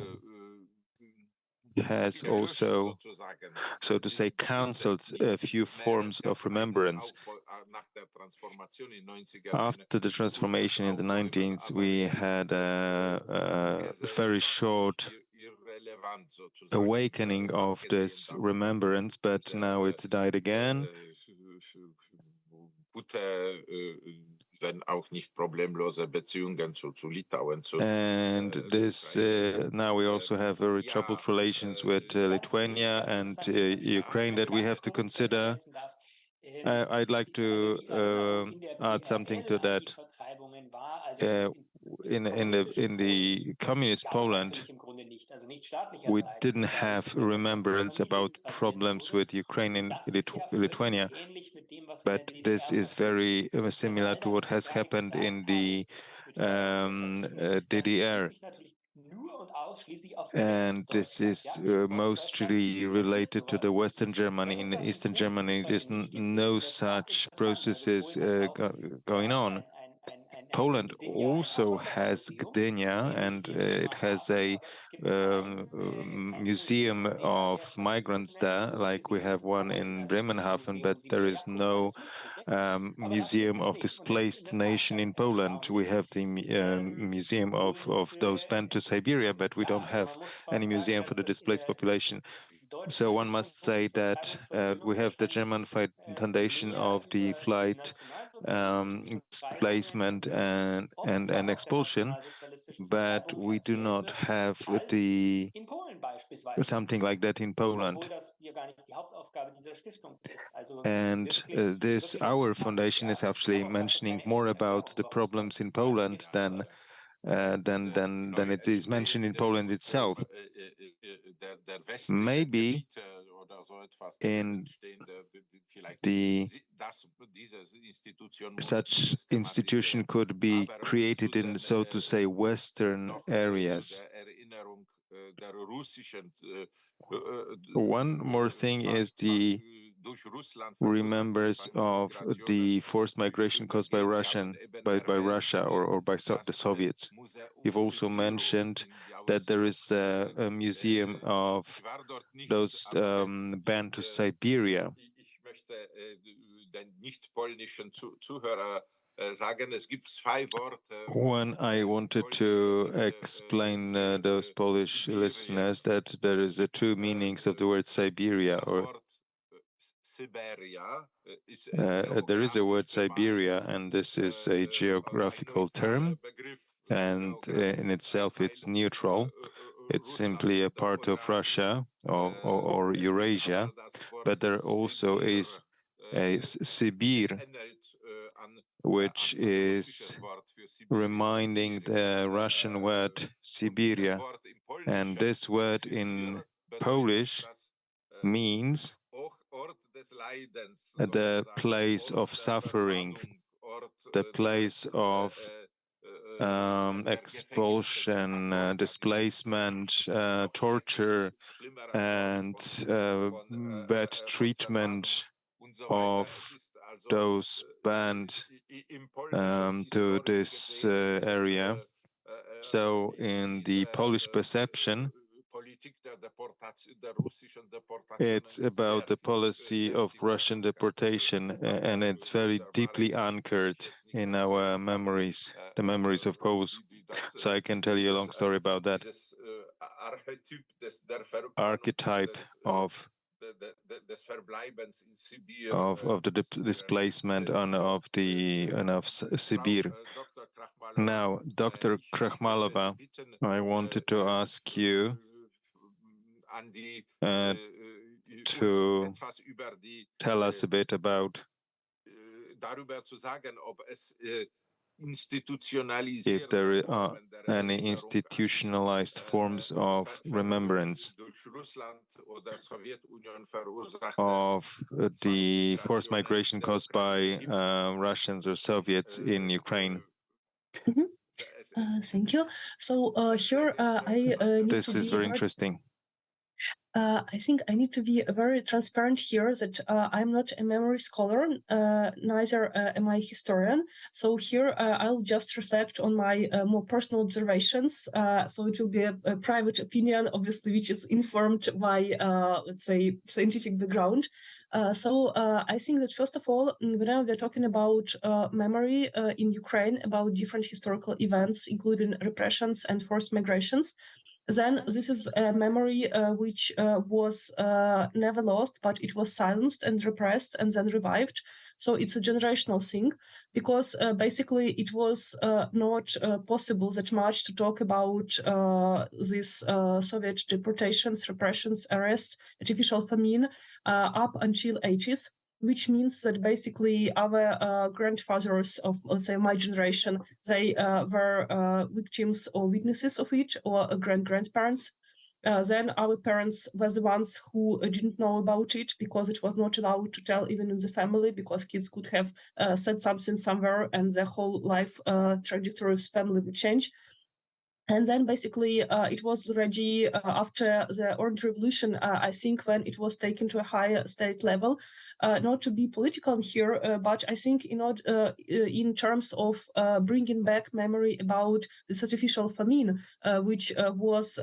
Speaker 3: has also, so to say, cancelled a few forms of remembrance. After the transformation in the 19th, we had a very short awakening of this remembrance, but now it's died again. And this now we also have very troubled relations with Lithuania and Ukraine that we have to consider. I'd like to add something to that. In the communist Poland, we didn't have remembrance about problems with Ukraine and Lithuania, but this is very similar to what has happened in the DDR. And this is mostly related to the Western Germany. In Eastern Germany, there's no such processes going on. Poland also has Gdynia, and it has a museum of migrants there, like we have one in Bremerhaven, but there is no museum of displaced nation in Poland. We have the museum of those banned to Siberia, but we don't have any museum for the displaced population. So one must say that we have the German Foundation of the flight displacement and expulsion, but we do not have the something like that in Poland. And this our foundation is actually mentioning more about the problems in Poland than it is mentioned in Poland itself. Maybe in the such institution could be created in, so to say, Western areas. One more thing is the remembers of the forced migration caused by Russia or by the Soviets. You've also mentioned that there is a museum of those banned to Siberia. When I wanted to explain those Polish listeners that there is two meanings of the word Siberia, or there is a word Siberia, and this is a geographical term, and in itself it's neutral. It's simply a part of Russia or Eurasia, but there also is a Sibir, which is reminding the Russian word Siberia. And this word in Polish means the place of suffering, the place of expulsion, displacement, torture, and bad treatment of those banned to this area. So in the Polish perception, it's about the policy of Russian deportation, and it's very deeply anchored in our memories, the memories of Poles. So I can tell you a long story about that. Archetype of the displacement and of Sibir. Now, Dr. Krakhmalova, I wanted to ask you to tell us a bit about if there are any institutionalized forms of remembrance of the forced migration caused by Russians or Soviets in Ukraine.
Speaker 8: Thank you. So here I need
Speaker 3: this
Speaker 8: to
Speaker 3: is
Speaker 8: be
Speaker 3: very interesting.
Speaker 8: I think I need to be very transparent here that I'm not a memory scholar, neither am I a historian. So here I'll just reflect on my more personal observations. So it will be a private opinion, obviously, which is informed by, let's say, scientific background. So I think that, first of all, whenever we're talking about memory in Ukraine, about different historical events, including repressions and forced migrations, then this is a memory which was never lost, but it was silenced and repressed and then revived. So it's a generational thing, because basically it was not possible that much to talk about these Soviet deportations, repressions, arrests, artificial famine up until 80s. Which means that basically our grandfathers of, let's say, my generation, they were victims or witnesses of it, or grandparents. Then our parents were the ones who didn't know about it because it was not allowed to tell even in the family, because kids could have said something somewhere and their whole life trajectory of family would change. And then basically it was already after the Orange Revolution, I think, when it was taken to a higher state level, not to be political here, but I think in terms of bringing back memory about this artificial famine, which was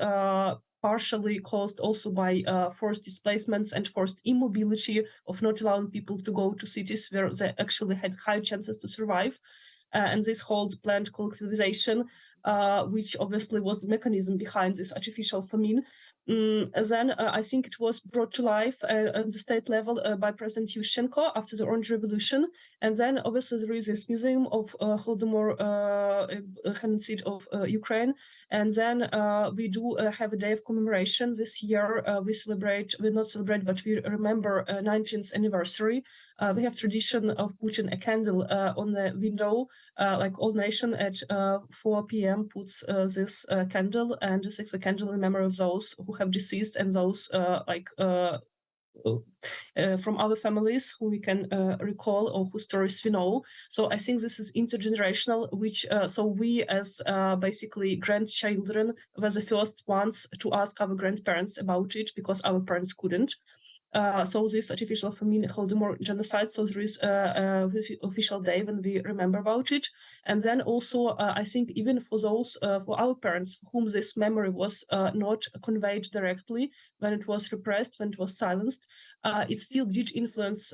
Speaker 8: partially caused also by forced displacements and forced immobility of not allowing people to go to cities where they actually had high chances to survive. And this whole planned collectivization, which obviously was the mechanism behind this artificial famine. Then I think it was brought to life at the state level by President Yushchenko after the Orange Revolution. And then obviously there is this museum of Holodomor genocide of Ukraine. And then we do have a day of commemoration. This year we not celebrate, but we remember 19th anniversary. We have tradition of putting a candle on the window, like all nation at 4 p.m. puts this candle, and this is a candle in memory of those who have deceased and those from other families who we can recall or whose stories we know. So I think this is intergenerational, which so we as basically grandchildren were the first ones to ask our grandparents about it because our parents couldn't. So this artificial famine, Holodomor genocide, so there is official day when we remember about it. And then also, I think even for those, for our parents, for whom this memory was not conveyed directly, when it was repressed, when it was silenced, it still did influence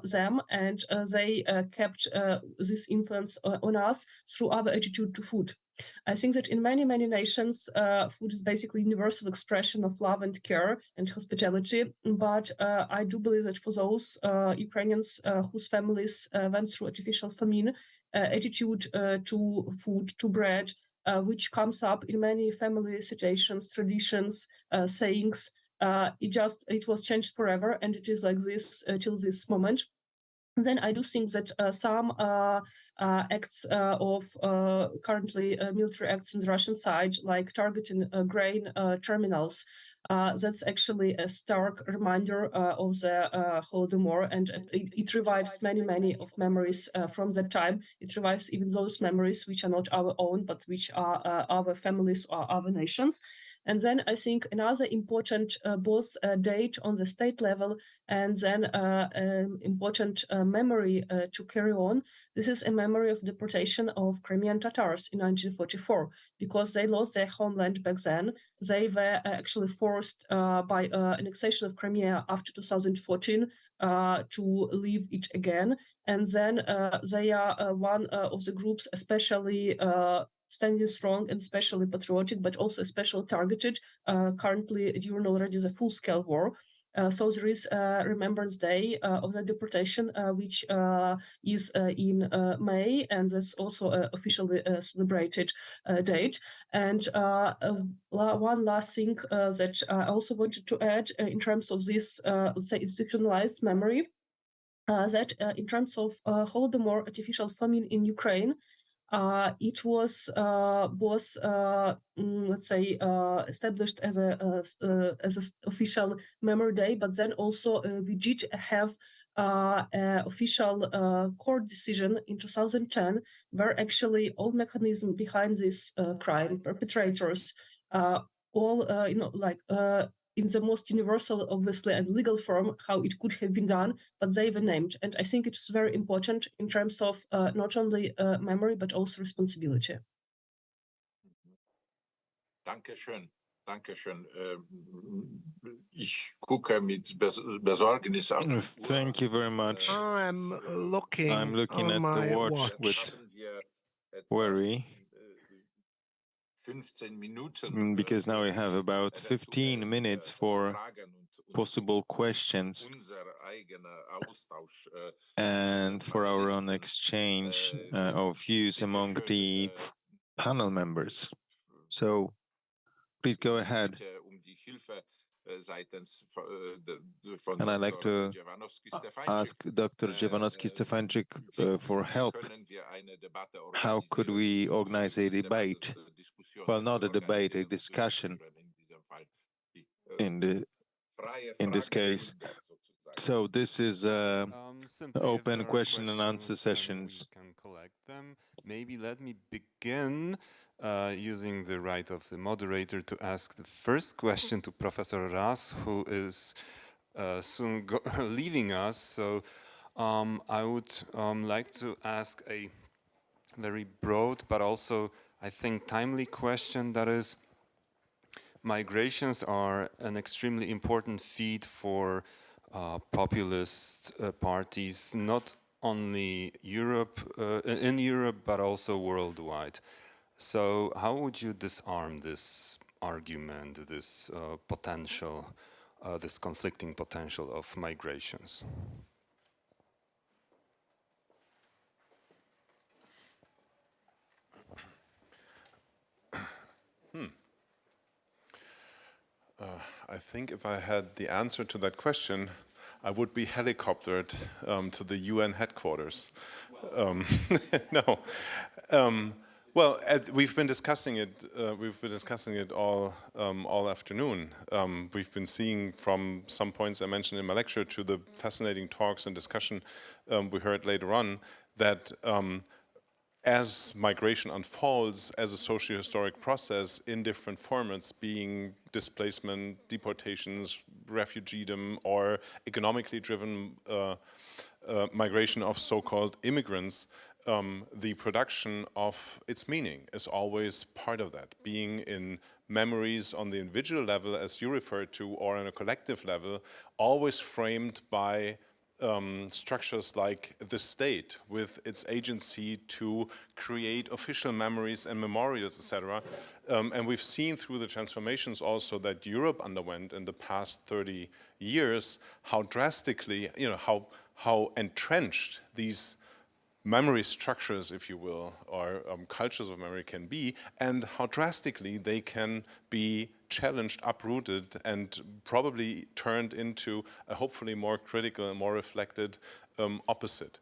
Speaker 8: them, and they kept this influence on us through our attitude to food. I think that in many, many nations, food is basically a universal expression of love and care and hospitality. But I do believe that for those Ukrainians whose families went through artificial famine, attitude to food, to bread, which comes up in many family situations, traditions, sayings, it was changed forever. And it is like this till this moment. Then I do think that some acts of currently military acts on the Russian side, like targeting grain terminals, that's actually a stark reminder of the Holodomor, and it revives many of memories from that time. It revives even those memories which are not our own, but which are our families or our nations. And then I think another important both date on the state level and then important memory to carry on. This is a memory of deportation of Crimean Tatars in 1944, because they lost their homeland back then. They were actually forced by annexation of Crimea after 2014 to leave it again. And then they are one of the groups especially standing strong and especially patriotic, but also especially targeted currently during already the full-scale war. So there is a Remembrance Day of the deportation, which is in May, and that's also an officially celebrated date. And one last thing that I also wanted to add in terms of this, let's say, institutionalized memory, that in terms of Holodomor artificial famine in Ukraine, it was both, let's say, established as an official memory day, but then also we did have an official court decision in 2010, where actually all mechanism behind this crime, perpetrators, all in the most universal, obviously, and legal form, how it could have been done, but they were named. And I think it's very important in terms of not only memory, but also responsibility.
Speaker 2: Dankeschön. Dankeschön. Ich gucke mit Besorgnis auf die Uhr.
Speaker 3: Thank you very much.
Speaker 5: I'm looking
Speaker 3: at the watch with worry, because now we have about 15 minutes for possible questions and for our own exchange of views among the panel members. So please go ahead. And I'd like to ask Dr. Dziewanowski-Stefańczyk for help. How could we organize a debate? Well, not a debate, a discussion in this case. So this is open question and answer sessions.
Speaker 1: We can collect them. Maybe let me begin using the right of the moderator to ask the first question to Professor Ras, who is soon leaving us. So I would like to ask a very broad, but also, I think, timely question, that is, migrations are an extremely important feed for populist parties, not only in Europe, but also worldwide. So how would you disarm this argument, this potential, this conflicting potential of migrations?
Speaker 9: I think if I had the answer to that question, I would be helicoptered to the UN headquarters. No. Well, we've been discussing it. We've been discussing it all afternoon. We've been seeing from some points I mentioned in my lecture to the fascinating talks and discussion we heard later on that as migration unfolds as a socio-historic process in different formats, being displacement, deportations, refugeedom, or economically driven migration of so-called immigrants, the production of its meaning is always part of that, being in memories on the individual level, as you referred to, or on a collective level, always framed by structures like the state with its agency to create official memories and memorials, etc. And we've seen through the transformations also that Europe underwent in the past 30 years, how drastically, how entrenched these memory structures, if you will, or cultures of memory can be, and how drastically they can be challenged, uprooted, and probably turned into a hopefully more critical and more reflected opposite.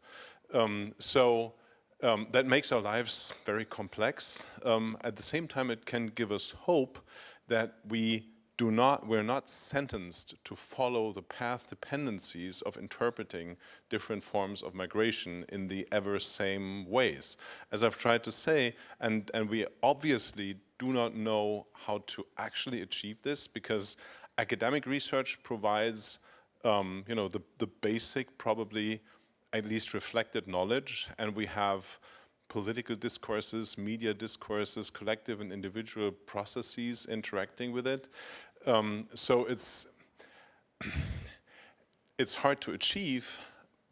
Speaker 9: That makes our lives very complex. At the same time, it can give us hope that we're not sentenced to follow the path dependencies of interpreting different forms of migration in the ever same ways. As I've tried to say, and we obviously do not know how to actually achieve this, because academic research provides the basic, probably at least reflected knowledge, and we have political discourses, media discourses, collective and individual processes interacting with it. So it's hard to achieve,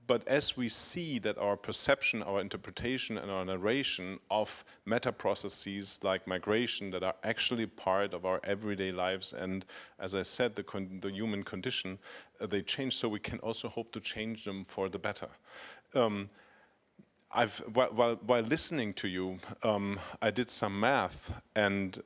Speaker 9: but as we see that our perception, our interpretation, and our narration of meta-processes like migration that are actually part of our everyday lives, and as I said, the human condition, they change, so we can also hope to change them for the better. While listening to you, I did some math, and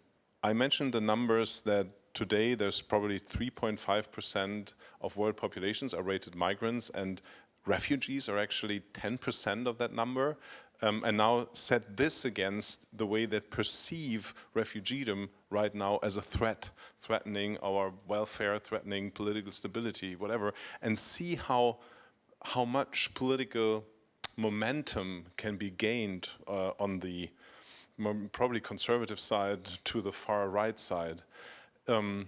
Speaker 9: I mentioned the numbers that today there's probably 3.5% of world populations are rated migrants, and refugees are actually 10% of that number. And now set this against the way that perceive refugeedom right now as a threat, threatening our welfare, threatening political stability, whatever, and see how much political momentum can be gained on the probably conservative side to the far right side. How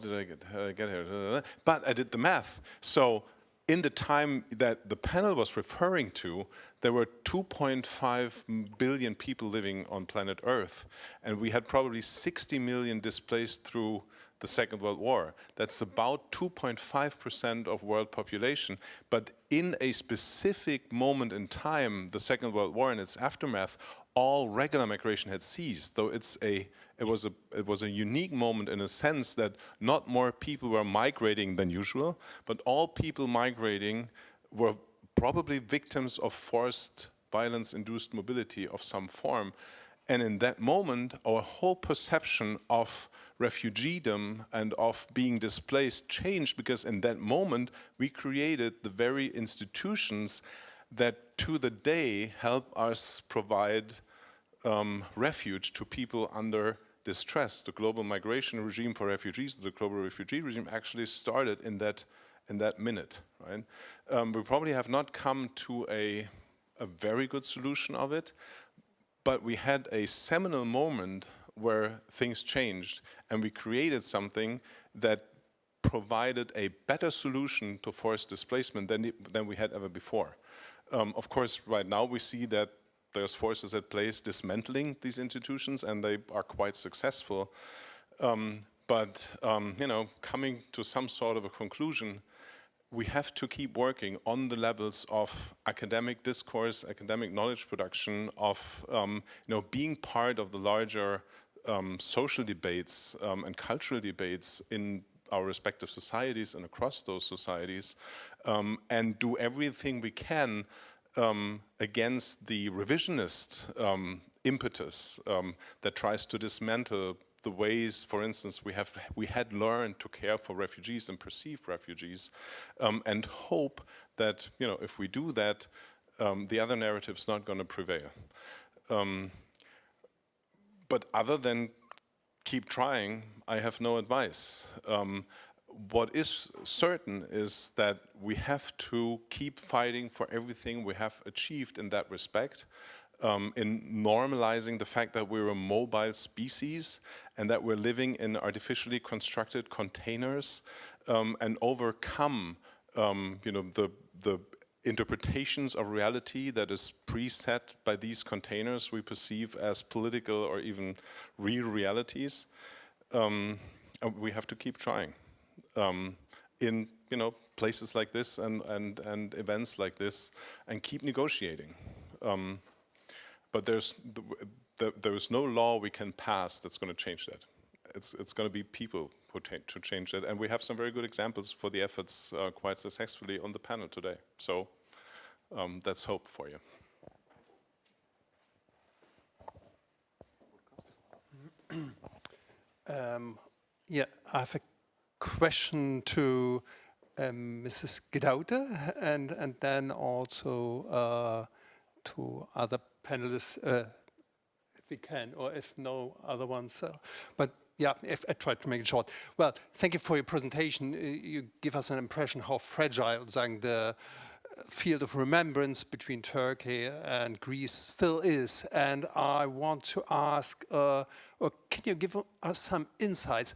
Speaker 9: did I get here? But I did the math. So in the time that the panel was referring to, there were 2.5 billion people living on planet Earth, and we had probably 60 million displaced through the Second World War. That's about 2.5% of world population. But in a specific moment in time, the Second World War and its aftermath, all regular migration had ceased. Though it was a unique moment in a sense that not more people were migrating than usual, but all people migrating were probably victims of forced violence-induced mobility of some form. And in that moment, our whole perception of refugeedom and of being displaced changed, because in that moment we created the very institutions that to the day help us provide refuge to people under distress. The global migration regime for refugees, the global refugee regime, actually started in that minute, right? We probably have not come to a very good solution of it, but we had a seminal moment where things changed, and we created something that provided a better solution to forced displacement than we had ever before. Of course, right now we see that there's forces at play dismantling these institutions, and they are quite successful. But coming to some sort of a conclusion, we have to keep working on the levels of academic discourse, academic knowledge production, of being part of the larger social debates and cultural debates in our respective societies and across those societies, and do everything we can against the revisionist impetus that tries to dismantle the ways, for instance, we had learned to care for refugees and perceive refugees, and hope that if we do that, the other narrative's not going to prevail. But other than keep trying, I have no advice. What is certain is that we have to keep fighting for everything we have achieved in that respect, in normalizing the fact that we're a mobile species and that we're living in artificially constructed containers, and overcome the interpretations of reality that is preset by these containers we perceive as political or even real realities. We have to keep trying in places like this and events like this, and keep negotiating. But there is no law we can pass that's going to change that. It's going to be people who to change that, and we have some very good examples for the efforts quite successfully on the panel today. So that's hope for you.
Speaker 10: Yeah, I have a question to Mrs. Gedaude and then also to other panelists, if we can, or if no other ones. But yeah, if I try to make it short. Well, thank you for your presentation. You give us an impression how fragile the field of remembrance between Turkey and Greece still is. And I want to ask, or can you give us some insights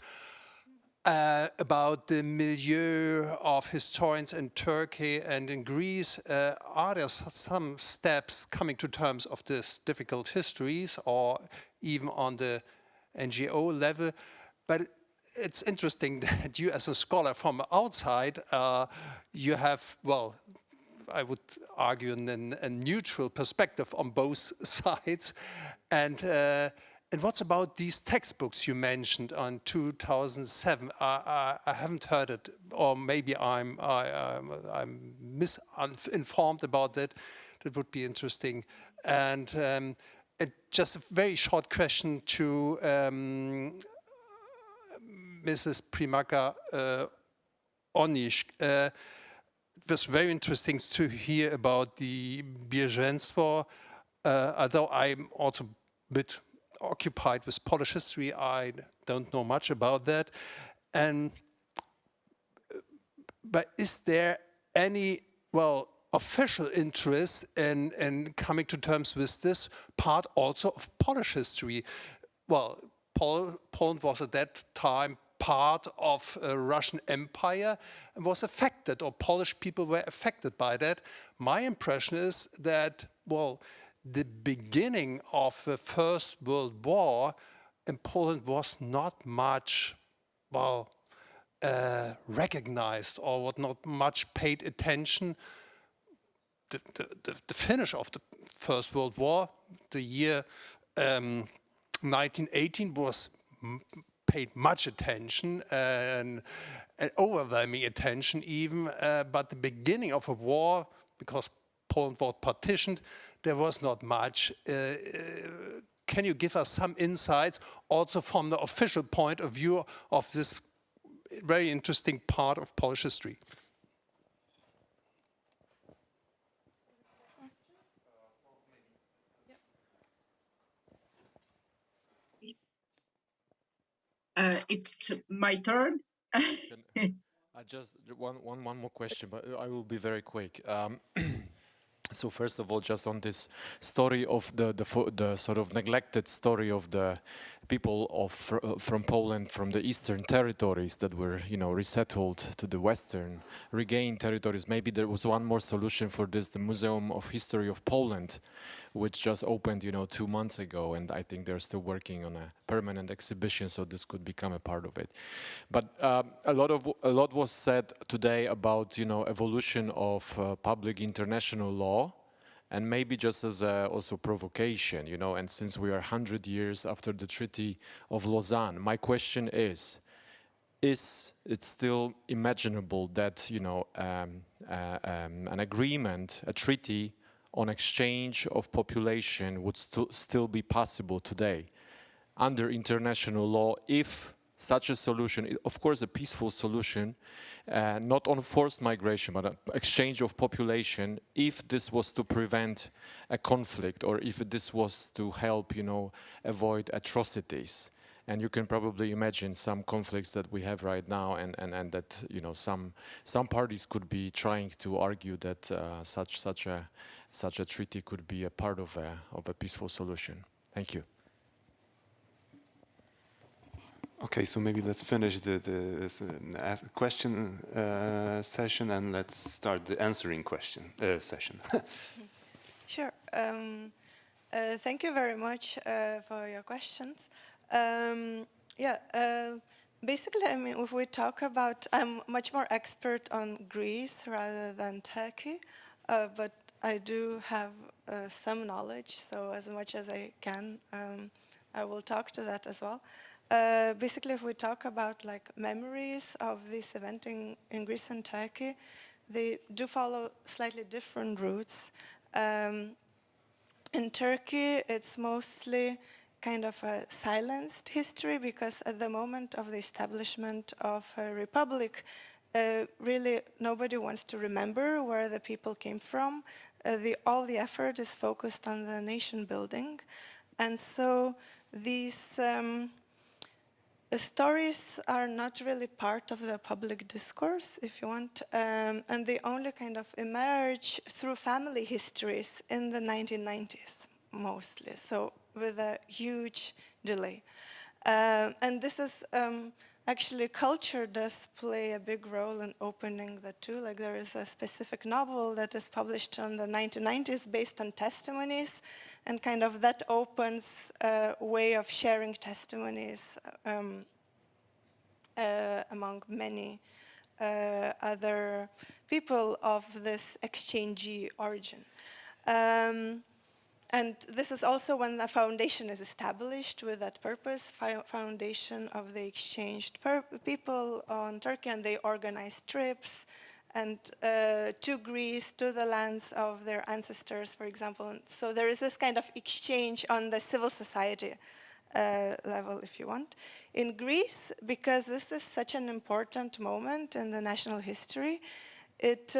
Speaker 10: about the milieu of historians in Turkey and in Greece? Are there some steps coming to terms of these difficult histories, or even on the NGO level? But it's interesting that you, as a scholar from outside, you have, well, I would argue, a neutral perspective on both sides. And what's about these textbooks you mentioned on 2007? I haven't heard it, or maybe I'm misinformed about that. That would be interesting. And just a very short question to Mrs. Primaka Onish. It was very interesting to hear about the bieżeństwo. Although I'm also a bit occupied with Polish history, I don't know much about that. But is there any, well, official interest in coming to terms with this part also of Polish history? Well, Poland was at that time part of a Russian Empire and was affected, or Polish people were affected by that. My impression is that, well, the beginning of the First World War in Poland was not much, well, recognized, or was not much paid attention. The finish of the First World War, the year 1918, was paid much attention and overwhelming attention even, but the beginning of a war, because Poland was partitioned, there was not much. Can you give us some insights also from the official point of view of this very interesting part of Polish history?
Speaker 4: It's my turn.
Speaker 11: I just one more question, but I will be very quick. So first of all, just on this story of the sort of neglected story of the people from Poland, from the eastern territories that were, you know, resettled to the western, regained territories. Maybe there was one more solution for this: the Museum of History of Poland, which just opened, you know, 2 months ago, and I think they're still working on a permanent exhibition, so this could become a part of it. But a lot was said today about, you know, evolution of public international law, and maybe just as a also provocation, you know. And since we are 100 years after the Treaty of Lausanne, my question is it still imaginable that, you know, an agreement, a treaty on exchange of population would still be possible today under international law, if such a solution, of course a peaceful solution, not on forced migration, but an exchange of population, if this was to prevent a conflict, or if this was to help, you know, avoid atrocities. And you can probably imagine some conflicts that we have right now, and that, you know, some parties could be trying to argue that such a treaty could be a part of a peaceful solution. Thank you.
Speaker 1: Okay, so maybe let's finish the question session, and let's start the answering question session.
Speaker 6: Sure. Thank you very much for your questions. Basically, I mean, if we talk about, I'm much more expert on Greece rather than Turkey, but I do have some knowledge, so as much as I can, I will talk to that as well. Basically, if we talk about like memories of this event in Greece and Turkey, they do follow slightly different routes. In Turkey, it's mostly kind of a silenced history, because at the moment of the establishment of a republic, really nobody wants to remember where the people came from. All the effort is focused on the nation building. And so these stories are not really part of the public discourse, if you want, and they only kind of emerge through family histories in the 1990s, mostly, so with a huge delay. And this is actually, culture does play a big role in opening the two. Like, there is a specific novel that is published in the 1990s based on testimonies, and kind of that opens a way of sharing testimonies among many other people of this exchangee origin. And this is also when the foundation is established with that purpose, foundation of the exchanged people on Turkey, and they organize trips and to Greece, to the lands of their ancestors, for example. And so there is this kind of exchange on the civil society level, if you want. In Greece, because this is such an important moment in the national history, it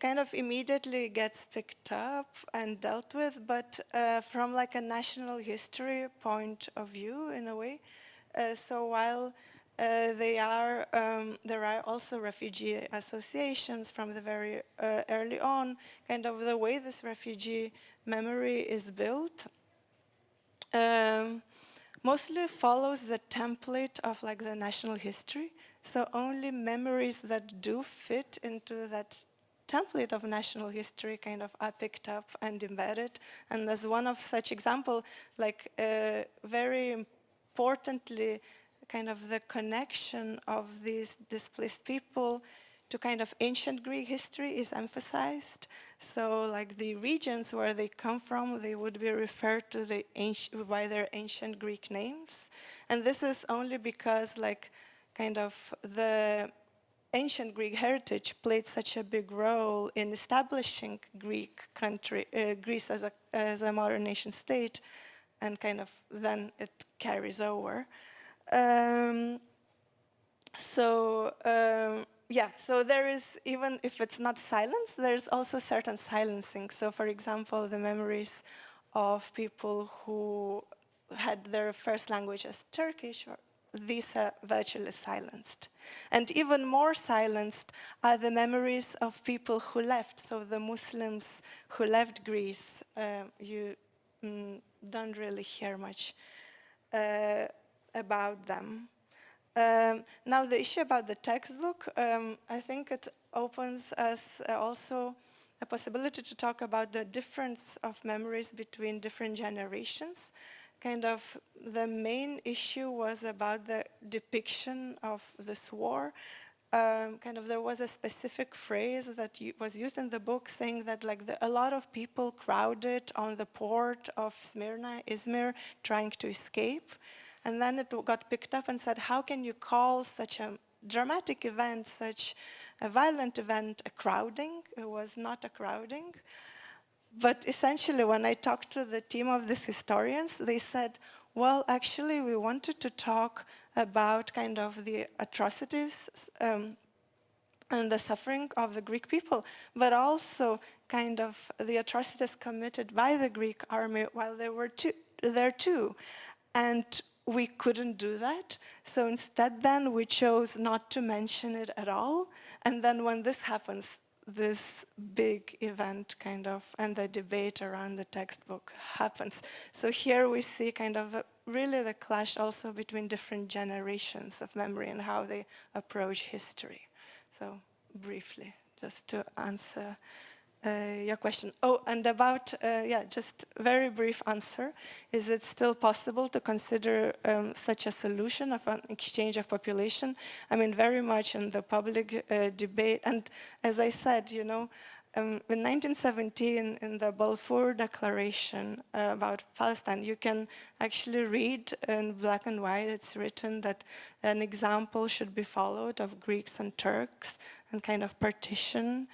Speaker 6: kind of immediately gets picked up and dealt with, but from like a national history point of view, in a way. So while there are also refugee associations from the very early on, kind of the way this refugee memory is built, mostly follows the template of like the national history. So only memories that do fit into that template of national history kind of are picked up and embedded. And as one of such example, like very importantly, kind of the connection of these displaced people to kind of ancient Greek history is emphasized. So like the regions where they come from, they would be referred to by their ancient Greek names. And this is only because like kind of the ancient Greek heritage played such a big role in establishing Greece as a modern nation state, and kind of then it carries over. Yeah, so there is, even if it's not silence, there's also certain silencing. So for example, the memories of people who had their first language as Turkish, these are virtually silenced. And even more silenced are the memories of people who left. So the Muslims who left Greece, you don't really hear much about them. Now the issue about the textbook, I think it opens us also a possibility to talk about the difference of memories between different generations. Kind of the main issue was about the depiction of this war. Kind of there was a specific phrase that was used in the book saying that like a lot of people crowded on the port of Izmir, trying to escape. And then it got picked up and said, how can you call such a dramatic event, such a violent event, a crowding? It was not a crowding. But essentially, when I talked to the team of these historians, they said, well, actually, we wanted to talk about kind of the atrocities and the suffering of the Greek people, but also kind of the atrocities committed by the Greek army while they were there too. And we couldn't do that. So instead then we chose not to mention it at all. And then when this happens, this big event kind of, and the debate around the textbook happens. So here we see kind of really the clash also between different generations of memory and how they approach history. So briefly, just to answer your question. Oh, and about, just very brief answer. Is it still possible to consider such a solution of an exchange of population? I mean, very much in the public debate. And as I said, you know, in 1917, in the Balfour Declaration about Palestine, you can actually read in black and white, it's written that an example should be followed of Greeks and Turks and kind of partition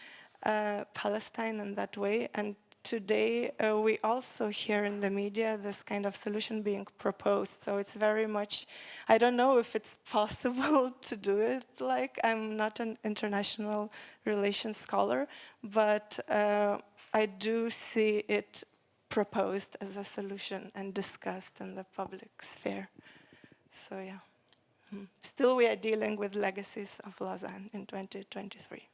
Speaker 6: Palestine in that way. And today we also hear in the media this kind of solution being proposed. So it's very much, I don't know if it's possible to do it. Like, I'm not an international relations scholar, but I do see it proposed as a solution and discussed in the public sphere. So yeah. Still, we are dealing with legacies of Lausanne in 2023.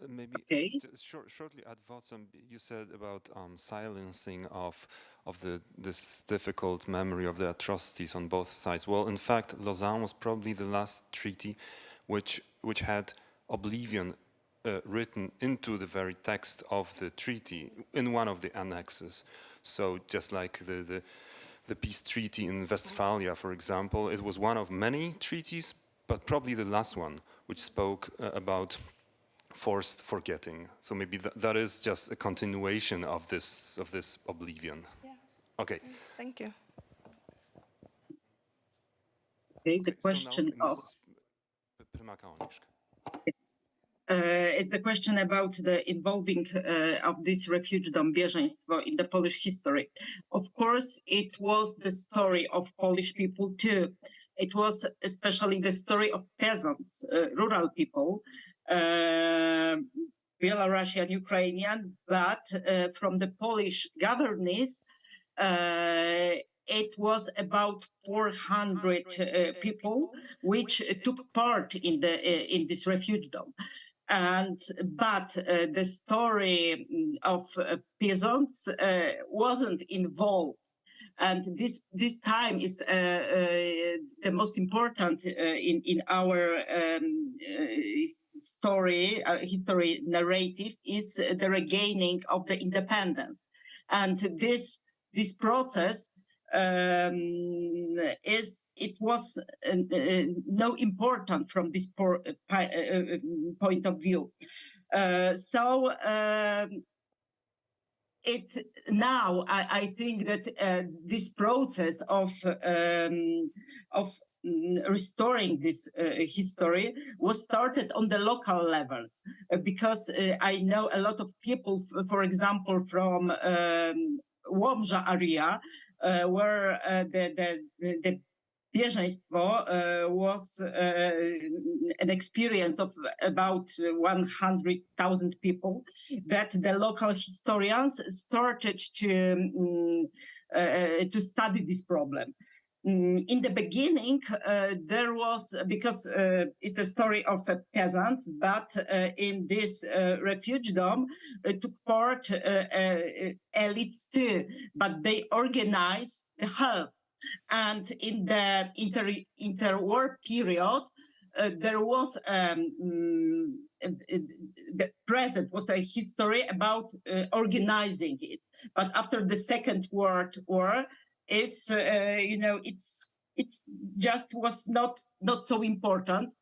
Speaker 1: Maybe
Speaker 4: Okay.
Speaker 1: just shortly add Watson, you said about silencing of this difficult memory of the atrocities on both sides. Well, in fact, Lausanne was probably the last treaty which had oblivion written into the very text of the treaty in one of the annexes. So just like the peace treaty in Westphalia, for example, it was one of many treaties, but probably the last one which spoke about forced forgetting. So maybe that is just a continuation of this oblivion.
Speaker 6: Yeah.
Speaker 1: Okay.
Speaker 6: Thank you.
Speaker 4: Okay, the question of it's the question about the involving of this refugiedom, bieżeństwo, in the Polish history. Of course, it was the story of Polish people too. It was especially the story of peasants, rural people, Belarusian, Ukrainian, but from the Polish governors, it was about 400 people which took part in this refugiedom. But the story of peasants wasn't involved. And this time is the most important in our history narrative is the regaining of the independence. And this process was no important from this point of view. I think that this process of restoring this history was started on the local levels because I know a lot of people, for example, from Łomża area, where the bieżeństwo was an experience of about 100,000 people, that the local historians started to study this problem. In the beginning, there was, because it's a story of peasants, but in this refugiedom took part elites too, but they organized the help. And in the interwar period, there was the present was a history about organizing it. But after the Second World War, it's just was not so important.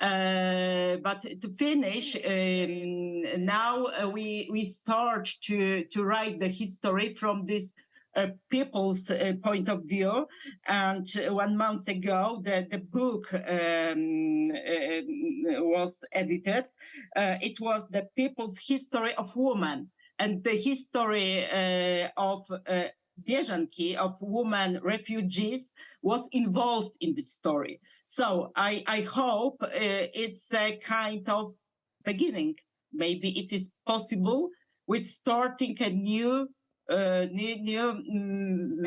Speaker 4: But to finish, now we start to write the history from this people's point of view. And 1 month ago, the book was edited. It was the people's history of women and the history of bieżanki, of women refugees, was involved in this story. So I hope it's a kind of beginning. Maybe it is possible with starting a new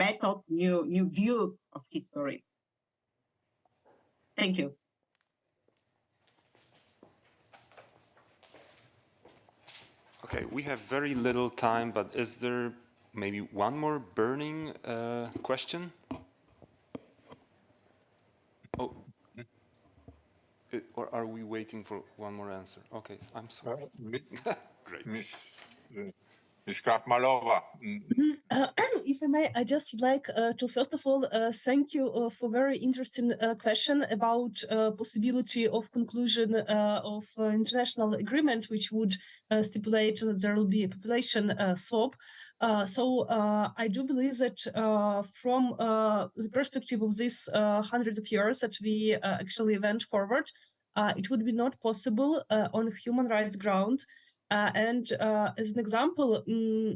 Speaker 4: method, new view of history. Thank you.
Speaker 1: Okay, we have very little time, but is there maybe one more burning question? Oh, or are we waiting for one more answer? Okay, I'm sorry. Great.
Speaker 2: Ms. Krakmalova.
Speaker 8: If I may, I just like to first of all thank you for very interesting question about possibility of conclusion of international agreement which would stipulate that there will be a population swap. So I do believe that from the perspective of these hundreds of years that we actually went forward, it would be not possible on human rights ground. And as an example,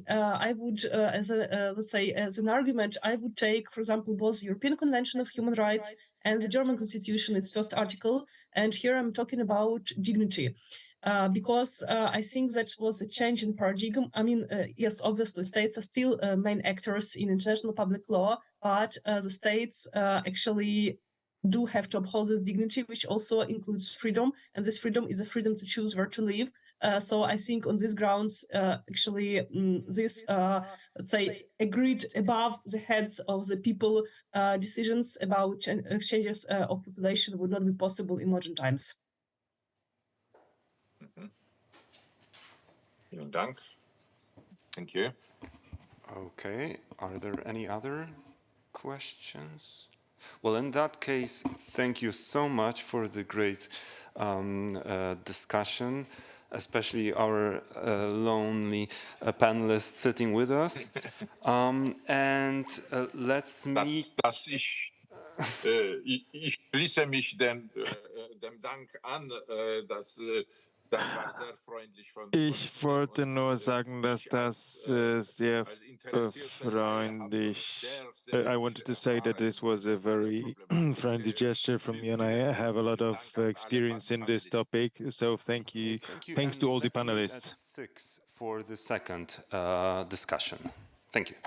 Speaker 8: I would, let's say, as an argument, I would take, for example, both the European Convention of Human Rights and the German Constitution, its first article. And here I'm talking about dignity. Because I think that was a change in paradigm. I mean, yes, obviously, states are still main actors in international public law, but the states actually do have to uphold this dignity, which also includes freedom. And this freedom is a freedom to choose where to live. So I think on these grounds, actually, this, let's say, agreed above the heads of the people decisions about exchanges of population would not be possible in modern times.
Speaker 2: Vielen Dank. Thank you.
Speaker 1: Okay, are there any other questions? Well, in that case, thank you so much for the great discussion, especially our lonely panelists sitting with us. And let's meet...
Speaker 2: Ich schließe mich dem Dank an, dass das war sehr freundlich von
Speaker 3: Ich wollte nur sagen, dass das sehr freundlich. I wanted to say that this was a very friendly gesture from me, and I have a lot of experience in this topic. So thank you. Thanks to all the panelists.
Speaker 1: Let's meet at 6 for the second discussion. Thank you.